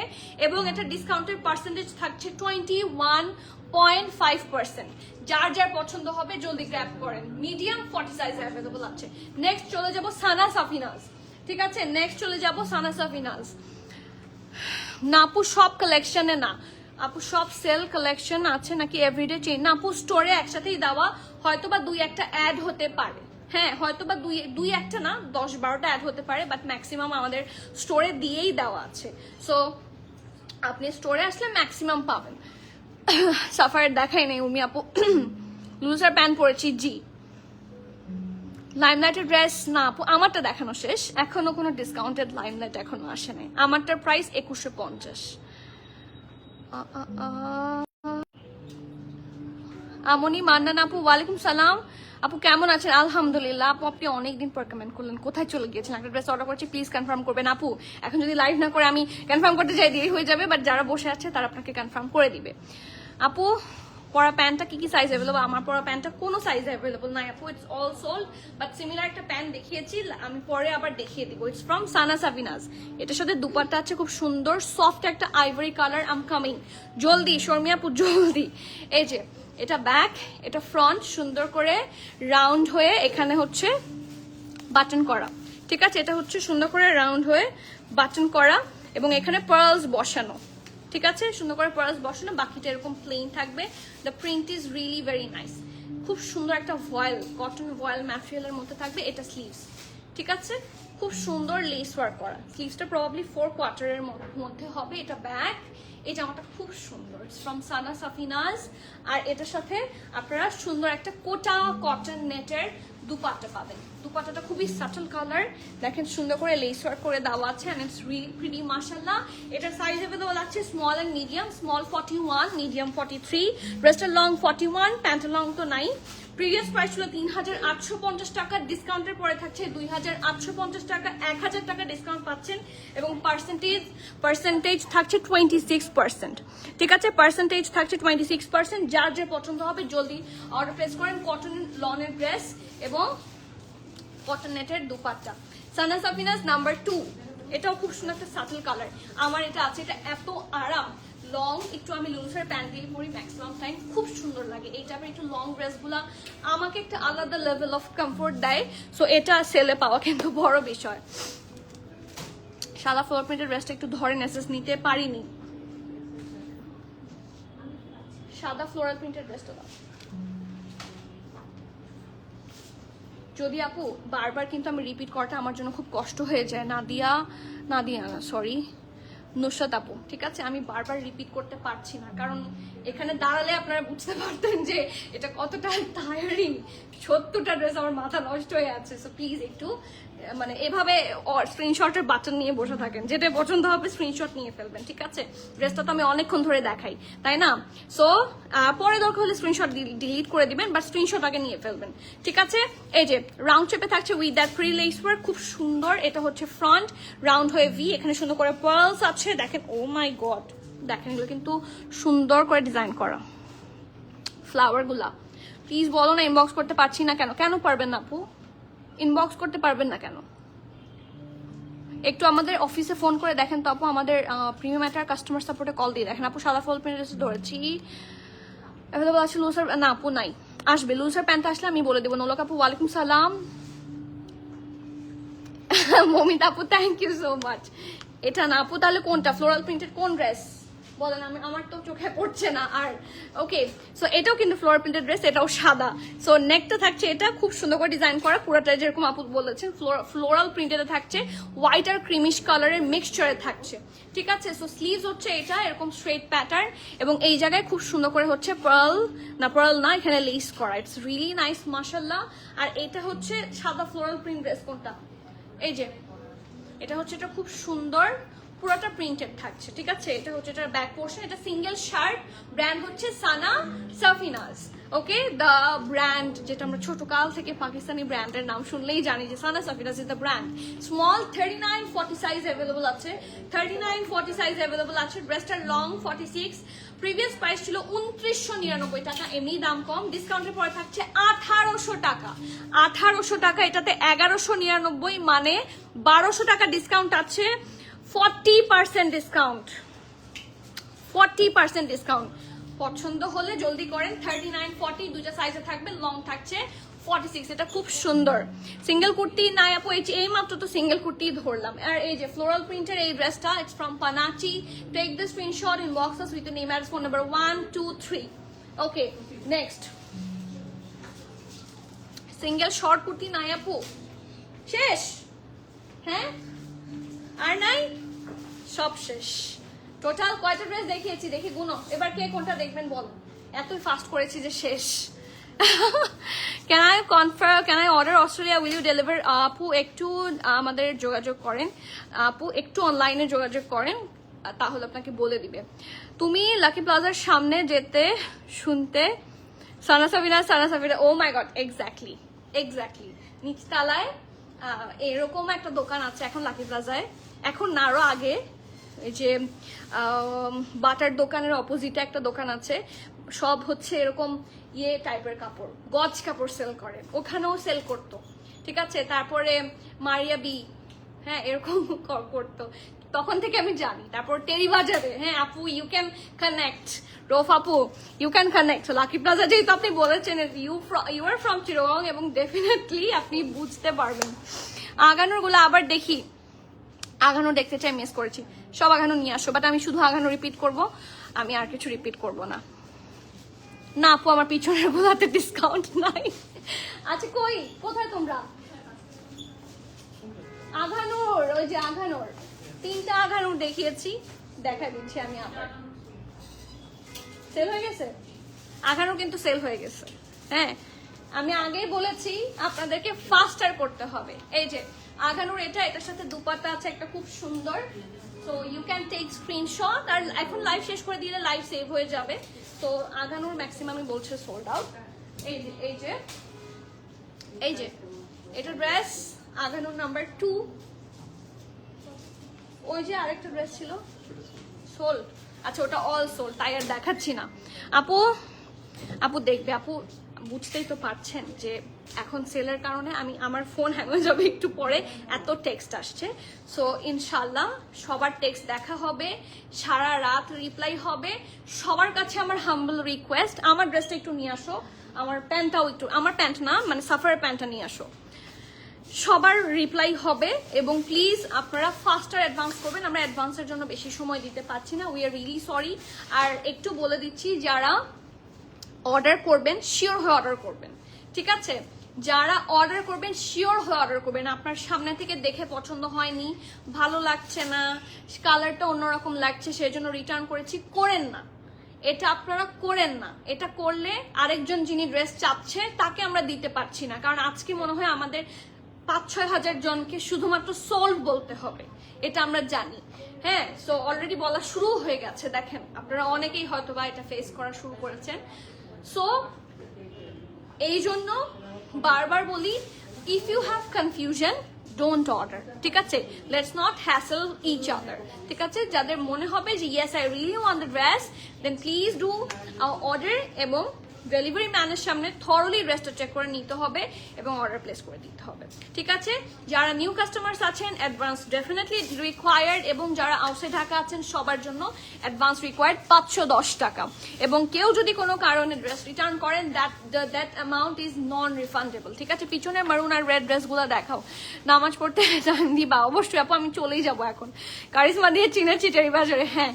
এবং এটা ডিসকাউন্টের পার্সেন্টেজ থাকছে 21.5%। যার যার পছন্দ হবে জলদি গ্র্যাব করেন। মিডিয়াম 40 সাইজে অ্যাভেলেবল আছে। নেক্সট চলে যাব সানা সাফিনাজ, ঠিক আছে, নেক্সট চলে যাব সানা সাফিনাজ। না আপু সব কালেকশনে না, আপু সব সেল কালেকশন আছে নাকি এভরিডে চেইন? না আপু, স্টোরে একসাথেই দেওয়া, হয়তো বা দুই একটা অ্যাড হতে পারে। হ্যাঁ, হয়তো বা দুই একটা না, 10-12টা অ্যাড হতে পারে, বাট ম্যাক্সিমাম আমাদের স্টোরে দিয়েই দেওয়া আছে। সো আপনি স্টোরে আসলে ম্যাক্সিমাম পাবেন। সাফারের দেখাই নেই উমি আপু। লুজার প্যান্ট পরেছি, জি। লাইমলাইটের ড্রেস না আপু, আমারটা দেখানো শেষ, এখনো কোনো ডিসকাউন্টেড লাইমলাইট এখনো আসে নাই। আমারটার প্রাইস 2150। আমনি মান্নান আপু, ওয়ালাইকুম সালাম আপু, কেমন আছেন? আলহামদুলিল্লাহ আপু, আপনি অনেকদিন পর কমেন্ট করলেন, কোথায় চলে গিয়েছেন? একটা ড্রেস অর্ডার করছি, প্লিজ কনফার্ম করবেন আপু। এখন যদি লাইভ না করে আমি কনফার্ম করতে যাই দেরি হয়ে যাবে, বাট যারা বসে আছে তারা আপনাকে কনফার্ম করে দিবে। আপু পরা প্যান্টটা কি সাইজ অ্যাভেলেবল? আমার পরা প্যান্টটা কোনো সাইজ অ্যাভেলেবল নাই আপু, it's all sold, but similar একটা প্যান্ট দেখিয়েছি, আমি পরে আবার দেখিয়ে দিব। ইটস ফ্রম সানা সাফিনাজ। এটার সাথে দুপাট্টা আছে খুব সুন্দর সফট একটা আইভরি কালার। আম কামিং, জলদি শর্মি আপু জলদি। এই যে এটা ব্যাক, এটা ফ্রন্ট, সুন্দর করে রাউন্ড হয়ে এখানে হচ্ছে বাটন করা, ঠিক আছে, এটা হচ্ছে সুন্দর করে রাউন্ড হয়ে বাটন করা, এবং এখানে পার্লস বসানো, ঠিক আছে, সুন্দর করে পার্লস বসানো, বাকিটা এরকম প্লেন থাকবে। The print is really very nice, খুব সুন্দর একটা ভয়েল, কটন ভয়েল ম্যাটেরিয়ালের মধ্যে থাকবে। এটা স্লিভস, ঠিক আছে, খুব সুন্দর লেস ওয়ার্ক করা। স্লিভসটা প্রবাবলি 4 কোয়ার্টারের মধ্যে হবে। এটা ব্যাক, এই জামাটা খুব সুন্দর, ফ্রম সানা সাফিনাজ। আর এটার সাথে আপনারা সুন্দর একটা কোটা কটন নেটের দুপাট্টা পাবেন। দুপাট্টাটা খুবই সাটল কালার, দেখেন সুন্দর করে লেস ওয়ার্ক করে দেওয়া আছে, এন্ড ইটস রিয়েলি প্রিটি মাশাআল্লাহ। এটার সাইজ অ্যাভেলেবল আছে small and medium, small 41, medium 43, ব্রেস্টের লং 41, প্যান্টের লং তো নাই। প্রিভিয়াস প্রাইস ছিল 3850 টাকা, ডিসকাউন্টের পরে থাকছে 2850 টাকা, 1000 টাকা ডিসকাউন্ট পাচ্ছেন, এবং পার্সেন্টেজ থাকছে 26%, ঠিক আছে, পার্সেন্টেজ থাকছে 26%। যার যে পছন্দ হবে জলদি অর্ডার প্লেস করেন। কটন লনের ড্রেস এবং কটন নেটের দুপাট্টা। সানা সাফিনাজ নাম্বার 2, এটাও খুব সুন্দর একটা সাটল কালার। আমার এটা আছে, এটা এত আরাম, লং, একটু আমি লুজের প্যান্ট দিয়ে পরি ম্যাক্সিমাম টাইম, খুব সুন্দর লাগে। এই টাইপের একটু লং ড্রেসগুলো আমাকে একটা আলাদা লেভেল অফ কমফোর্ট দেয়। সো এটা সেলে পাওয়া কিন্তু বড় বিষয়। সাদা ফ্লোর প্রিন্টের ড্রেসটা একটু ধরে নেসেস নিতে পারিনি, সাদা ফ্লোরাল প্রিন্টের ড্রেসটা দাও। যদি আপু বারবার কিন্তু আমি রিপিট করাটা আমার জন্য খুব কষ্ট হয়ে যায়। নাদিয়া না সরি, নুসরাত আপু, ঠিক আছে, আমি বারবার রিপিট করতে পারছি না, কারণ এখানে দাঁড়ালে আপনারা বুঝতে পারতেন যে এটা কতটা টায়ারিং। 70টা ড্রেস আমার মাথা নষ্ট হয়ে আছে। সো প্লিজ একটু মানে এভাবে স্ক্রিনশটের বাটন নিয়ে বসে থাকেন, যেটা পছন্দ হবে স্ক্রিনশট নিয়ে ফেলবেন, ঠিক আছে। ড্রেসটা তো আমি অনেকক্ষণ ধরে দেখাই, তাই না? সো পরে দরকার হলে স্ক্রিনশট ডিলিট করে দিবেন, বাট স্ক্রিনশট আগে নিয়ে ফেলবেন, ঠিক আছে। এই যে রাউন্ড শেপে থাকছে with that free less work, খুব সুন্দর। এটা হচ্ছে ফ্রন্ট, রাউন্ড হয়ে ভি, এখানে সুন্দর করে পার্লস আছে, দেখেন, ও মাই গড, দেখেন এগুলো কিন্তু সুন্দর করে ডিজাইন করা, ফ্লাওয়ার গুলা প্লিজ বলো না ইনবক্স করতে পারছি না কেন। কেন পারবেন না আপু, ইনবক্স করতে পারবেন না কেন? একটু আমাদের অফিসে ফোন করে দেখেন তো আপু, আমাদের প্রিমিয়াম ম্যাটার কাস্টমার সাপোর্টে কল দিয়ে দেখেন আপু। সাদা ফল প্রিন্ট ড্রেস ধরেছি, অ্যাভেলেবল আছে লুজার? না আপু নাই, আসবে লুজার প্যান্ট আসলে আমি বলে দেবো। নোলক আপু ওয়ালাইকুম সালাম। মমিতা আপু থ্যাংক ইউ সো মাচ। এটা না আপু, তাহলে কোনটা ফ্লোরাল প্রিন্টেড কোন ড্রেস বলেন? আমার তো চোখে পড়ছে না আর। ওকে, সো এটাও কিন্তু ফ্লোরাল প্রিন্টেড ড্রেস, এটাও সাদা। সো নেকটা থাকছে এটা খুব সুন্দর করে ডিজাইন করা, পুরোটা যেরকম আপু বলেছেন ফ্লোরাল প্রিন্টেড থাকছে, হোয়াইট আর ক্রিমিশ কালারের মিক্সচারে থাকছে, ঠিক আছে। সো স্লিভস হচ্ছে এটা এরকম স্ট্রেট প্যাটার্ন, এবং এই জায়গায় খুব সুন্দর করে হচ্ছে পার্ল না এখানে লেস করা, ইটস রিয়েলি নাইস মাশাআল্লাহ। আর এটা হচ্ছে সাদা ফ্লোরাল প্রিন্ট ড্রেস, কোনটা? এই যে এটা হচ্ছে, এটা খুব সুন্দর পুরোটা প্রিন্টেড থাকছে, ঠিক আছে। এটা হচ্ছে এটার ব্যাক পোর্শন, এটা সিঙ্গেল শার্ট, ব্র্যান্ড হচ্ছে সানা সাফিনাজ। ওকে, দ্য ব্র্যান্ড যেটা আমরা ছোট কাল থেকে পাকিস্তানি ব্র্যান্ডের নাম শুনলেই জানি যে Sana Safinaz is the brand. Small 39-40 size available আছে, 39-40 সাইজ অ্যাভেলেবল আছে। ড্রেসটার লং 46, প্রিভিয়াস প্রাইস ছিল 2999 টাকা, এমনি দাম কম, ডিসকাউন্টের পরে থাকছে 1800 টাকা। 1800 টাকা, এটাতে 1199, মানে 1200 টাকা ডিসকাউন্ট আছে, 40% ডিসকাউন্ট, 40% ডিসকাউন্ট। পছন্দ হলে জলদি করেন। 39-40 দুইটা সাইজে থাকবে, লং থাকছে 46। এটা খুব সুন্দর সিঙ্গেল কুর্তি নাই আপু, এই মাত্র তো সিঙ্গেল কুর্তি ধরলাম। আর এই যে ফ্লোরাল প্রিন্টের এই ড্রেসটা, it's from Panache. Take the screenshot, inbox us with name address phone number 1 2 3। Okay, next single short kurti নাই আপু, শেষ। হ্যাঁ, আর নাই, সব শেষ। টোটাল কয়টা ড্রেস দেখিয়েছি দেখি গুনো, এবার কে কোনটা দেখবেন বলো, এতই ফাস্ট করেছি যে শেষ। Can I order Australia, will you deliver? আপু একটু আমাদের যোগাযোগ করেন, আপু একটু অনলাইনে যোগাযোগ করেন, তাহলে আপনাকে বলে দিবে। তুমি লাকি প্লাজার সামনে যেতে শুনতে সানা সাবিনা, ও মাই গড, এক্স্যাক্টলি নিচতলায় এরকম একটা দোকান আছে এখন লাকি প্লাজায়, এখন না আরো আগে, এই যে বাটার দোকানের অপোজিটে একটা দোকান আছে, সব হচ্ছে এরকম ইয়ে টাইপের কাপড়, গজ কাপড় সেল করে, ওখানেও সেল করতো, ঠিক আছে। তারপরে মারিয়া বি, হ্যাঁ এরকম করতো, তখন থেকে আমি জানি। তারপর টেরি বাজারে, হ্যাঁ আপু ইউ ক্যান কানেক্ট, রোফ আপু you can connect. Lucky plaza যেহেতু আপনি বলেছেন ইউ আর ফ্রম চিরগং, এবং ডেফিনেটলি আপনি বুঝতে পারবেন। আগানোর গুলো আবার দেখি, আগানো দেখতে চাই, মিস করেছি, সব আগানো নিয়ে আসো, বাট আমি শুধু আগানো রিপিট করব, আমি আর কিছু রিপিট করব না। না আপু আমার পিছনের গুলাতে ডিসকাউন্ট নাই। আচ্ছা কই, কোথায় তোমরা? আগানোর, ওই যে আগানোর 3টা আগানোর দেখিয়েছি, দেখা দিচ্ছি আমি আবার। সেল হয়ে গেছে আগানো, কিন্তু সেল হয়ে গেছে। হ্যাঁ আমি আগেই বলেছি আপনাদেরকে ফাস্টার করতে হবে। এই যে আগানোর, এটার সাথে দুপাট্টা আছে একটা খুব সুন্দর, so you can take screenshot. আর এখন লাইভ শেষ করে দিলে লাইভ সেভ হয়ে যাবে। তো আগানোর ম্যাক্সিমামই বলছে সোল্ড আউট। এই যে এটা ড্রেস আগানোর নাম্বার 2। ওই যে আরেকটা ড্রেস ছিল সোল্ড, আচ্ছা ওটা অল সোল্ড, তাই আর দেখাচ্ছি না। আপু দেখবে, আপু বুঝতেই তো পারছেন যে এখন সেলের কারণে আমার ফোন হ্যাং হয়ে যাবে একটু পরে, এত টেক্সট আসছে। সো ইনশাল্লাহ সবার টেক্সট দেখা হবে, সারা রাত রিপ্লাই হবে। সবার কাছে আমার হাম্বল রিকোয়েস্ট, আমার ড্রেসটা একটু নিয়ে আসো, আমার প্যান্টটাও একটু, আমার প্যান্ট না মানে সাফারের প্যান্টটা নিয়ে আসো। সবার রিপ্লাই হবে, এবং প্লিজ আপনারা ফাস্টার অ্যাডভান্স করবেন, আমরা অ্যাডভান্সের জন্য বেশি সময় দিতে পারছি না, উই আর রিয়েলি সরি। আর একটু বলে দিচ্ছি, যারা অর্ডার করবেন শিওর হয়ে অর্ডার করবেন, ঠিক আছে। যারা অর্ডার করবেন শিওর হয়ে অর্ডার করবেন। আপনার সামনে থেকে দেখে পছন্দ হয়নি, ভালো লাগছে না, কালারটা অন্যরকম লাগছে, সেই জন্য রিটার্ন করেছি, করেন না এটা, আপনারা করেন না। এটা করলে আরেকজন যিনি ড্রেস চাচ্ছে তাকে আমরা দিতে পারছি না, কারণ আজকে মনে হয় আমাদের 5-6 হাজার জনকে শুধুমাত্র সোল্ড বলতে হবে, এটা আমরা জানি। হ্যাঁ, সো অলরেডি বলা শুরু হয়ে গেছে, দেখেন আপনারা অনেকেই হয়তো বা এটা ফেস করা শুরু করেছেন। সো এই জন্য বারবার বলি, if you have confusion don't order, ঠিক আছে। Let's not hassle each other, ঠিক আছে। যাদের মনে হবে যে yes I really want the dress, then please do order এবং ডেলিভারি ম্যানের সামনে থরলি ড্রেসটা চেক করে নিতে হবে এবং অর্ডার প্লেস করে দিতে হবে। ঠিক আছে, যারা নিউ কাস্টমার্স আছেন অ্যাডভান্স ডেফিনেটলি রিকোয়ার্ড, এবং যারা আউটসাইড ঢাকা আছেন সবার জন্য অ্যাডভান্স রিকোয়ার্ড 510 টাকা। এবং কেউ যদি কোনো কারণে ড্রেস রিটার্ন করেন that amount is non refundable. ঠিক আছে, পিছনে মারুন আর রেড ড্রেসগুলো দেখাও, নামাজ পড়তে টাইম দিবা অবশ্যই আপু, আমি চলেই যাবো এখন কারিশমা দিয়ে চিনের চিটারি বাজারে। হ্যাঁ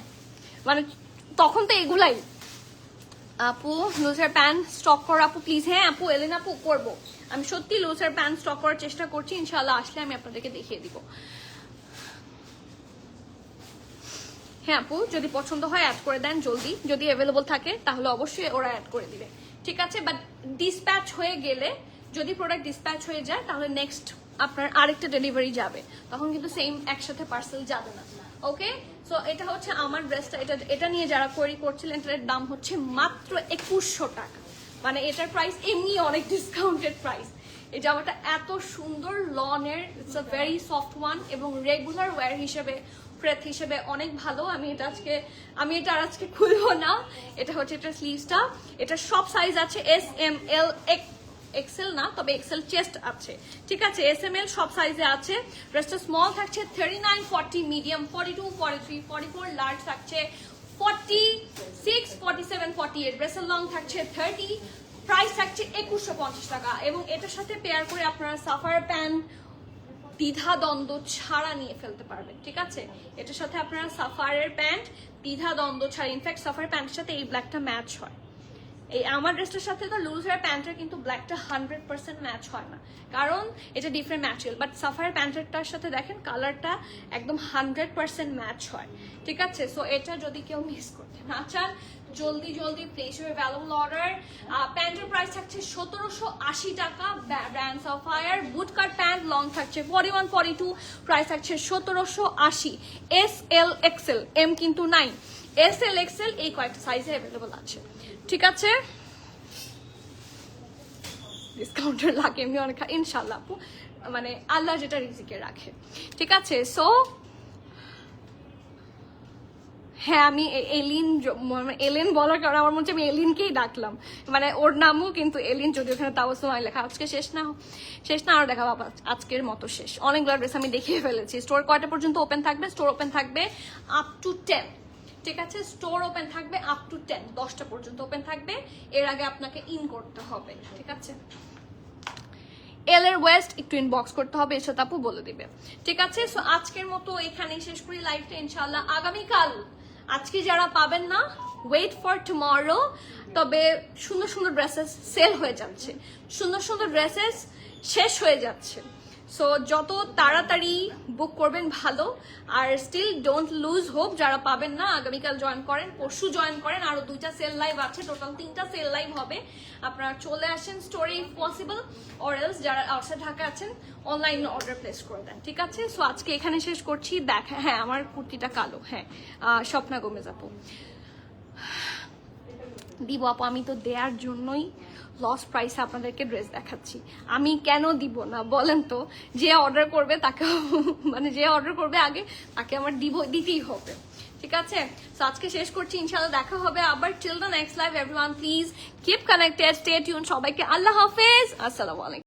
মানে তখন তো এগুলাই। আপু লুজার প্যান্ট স্টক কর আপু প্লিজ। হ্যাঁ আপু এলেন আপু করবো, আমি সত্যি লুজার প্যান্ট স্টক করার চেষ্টা করছি, ইনশাল্লাহ আসলে আমি আপনাদেরকে দেখিয়ে দিব। হ্যাঁ আপু যদি পছন্দ হয় অ্যাড করে দেন জলদি, যদি অ্যাভেলেবল থাকে তাহলে অবশ্যই ওরা অ্যাড করে দিবে। ঠিক আছে, বাট ডিসপ্যাচ হয়ে গেলে, যদি প্রোডাক্ট ডিসপ্যাচ হয়ে যায় তাহলে নেক্সট আপনার আরেকটা ডেলিভারি যাবে, তখন কিন্তু সেম একসাথে পার্সেল যাবে না। ওকে, সো এটা হচ্ছে আমার ড্রেসটা। এটা নিয়ে যারা কোয়েরি করছিলেন এটার দাম হচ্ছে মাত্র 2100 টাকা। মানে এটার প্রাইস এমনি অনেক ডিসকাউন্টেড প্রাইস। এই জামাটা এত সুন্দর লনের, it's a very soft one, এবং রেগুলার ওয়্যার হিসেবে ফ্রেথ হিসেবে অনেক ভালো। আমি এটা আজকে খুলবো না। এটা হচ্ছে এটা স্লিভসটা, এটা সব সাইজ আছে, এস এম এল এক্সেল না, তবে এক্সেল চেস্ট আছে। ঠিক আছে, এস এম এল সব সাইজে আছে। ড্রেসটা স্মল থাকছে 39, 40 মিডিয়াম, 42, 43, 44 লার্জ থাকছে 46, 47, 48। ড্রেসের লং থাকছে 30। প্রাইস থাকছে 2150 টাকা। এবং এটার সাথে পেয়ার করে আপনারা সাফার প্যান্ট দ্বিধা দ্বন্দ্ব ছাড়া নিয়ে ফেলতে পারবেন। ঠিক আছে, এটার সাথে আপনারা সাফারের প্যান্ট দ্বিধা দ্বন্দ্ব ছাড়া, ইনফ্যাক্ট সাফারের প্যান্টের সাথে এই ব্ল্যাকটা ম্যাচ হয়। এই আমার ড্রেসটার সাথে তো লুজ হেয়ার প্যান্টের কিন্তু ব্ল্যাকটা 100% ম্যাচ হয় না, কারণ এটা ডিফারেন্ট ম্যাটেরিয়াল। বাট সাফারের প্যান্টেরটার সাথে দেখেন কালারটা একদম 100% ম্যাচ হয়। ঠিক আছে, সো এটা যদি কেউ মিস করতে না চান জলদি প্লেস ইউর অ্যাভেলেবল অর্ডার। প্যান্টের প্রাইস থাকছে 1780 টাকা, ব্র্যান্ড সাফায়ার বুট কাট প্যান্ট, লং থাকছে 41, 42, প্রাইস থাকছে 1780। এস এল এক্সেল, এম কিন্তু নাই, এস এল এক্সেল এই কয়েকটা সাইজে অ্যাভেলেবল আছে। ঠিক আছে, ডিসকাউন্টের লাগে এমনি অনেক, ইনশাল্লাহ আপু, মানে আল্লাহ যেটা রিজিকে রাখে। ঠিক আছে, সো হ্যাঁ আমি এলিন বলার কারণে আমার মনে হচ্ছে আমি এলিনকেই ডাকলাম, মানে ওর নামও কিন্তু এলিন, যদি ওখানে তাবসুম লেখা। আজকে শেষ না আরো দেখা বাবা, আজকের মতো শেষ। অনেকগুলো ড্রেস আমি দেখিয়ে ফেলেছি। স্টোর কয়টা পর্যন্ত ওপেন থাকবে? স্টোর ওপেন থাকবে আপ টু 10। ঠিক আছে, স্টোর ওপেন থাকবে আপ টু 10, 10টা পর্যন্ত ওপেন থাকবে, এর আগে আপনাকে ইন করতে হবে। ঠিক আছে, এল এর ওয়েস্ট একটু ইনবক্স করতে হবে, এসে আপু বলে দিবে। ঠিক আছে, সো আজকের মতো এখানেই শেষ করি লাইভটা। ইনশাআল্লাহ আগামীকাল, আজকে যারা পাবেন না ওয়েট ফর টুমরো, তবে সুন্দর সুন্দর ড্রেসেস সেল হয়ে যাচ্ছে, সুন্দর ড্রেসেস শেষ হয়ে যাচ্ছে। সো যত তাড়াতাড়ি বুক করবেন ভালো। আর স্টিল ডোন্ট লুজ হোপ, যারা পাবেন না আগামীকাল জয়েন করেন, পরশু জয়েন করেন, আরো 2টা সেল লাইভ আছে, টোটাল 3টা সেল লাইভ হবে। আপনারা চলে আসেন স্টোরে ইফ পসিবল, অর এলস যারা আউটসাইড ঢাকা আছেন অনলাইনে অর্ডার প্লেস করে দেন। ঠিক আছে, সো আজকে এখানে শেষ করছি। হ্যাঁ আমার কুর্তিটা কালো, হ্যাঁ স্বপ্না গোমেজ আপু দিব আপু, আমি তো দেওয়ার জন্যই লস প্রাইসে আপনাদেরকে ড্রেস দেখাচ্ছি, আমি কেন দিব না বলেন তো? যে অর্ডার করবে তাকে, মানে যে অর্ডার করবে আগে তাকে আমার দিতেই হবে। ঠিক আছে, তো আজকে শেষ করছি, ইনশাআল্লাহ দেখা হবে আবার। Till the next live everyone please keep connected, stay tune. সবাইকে আল্লাহ হাফেজ, আসসালামু আলাইকুম।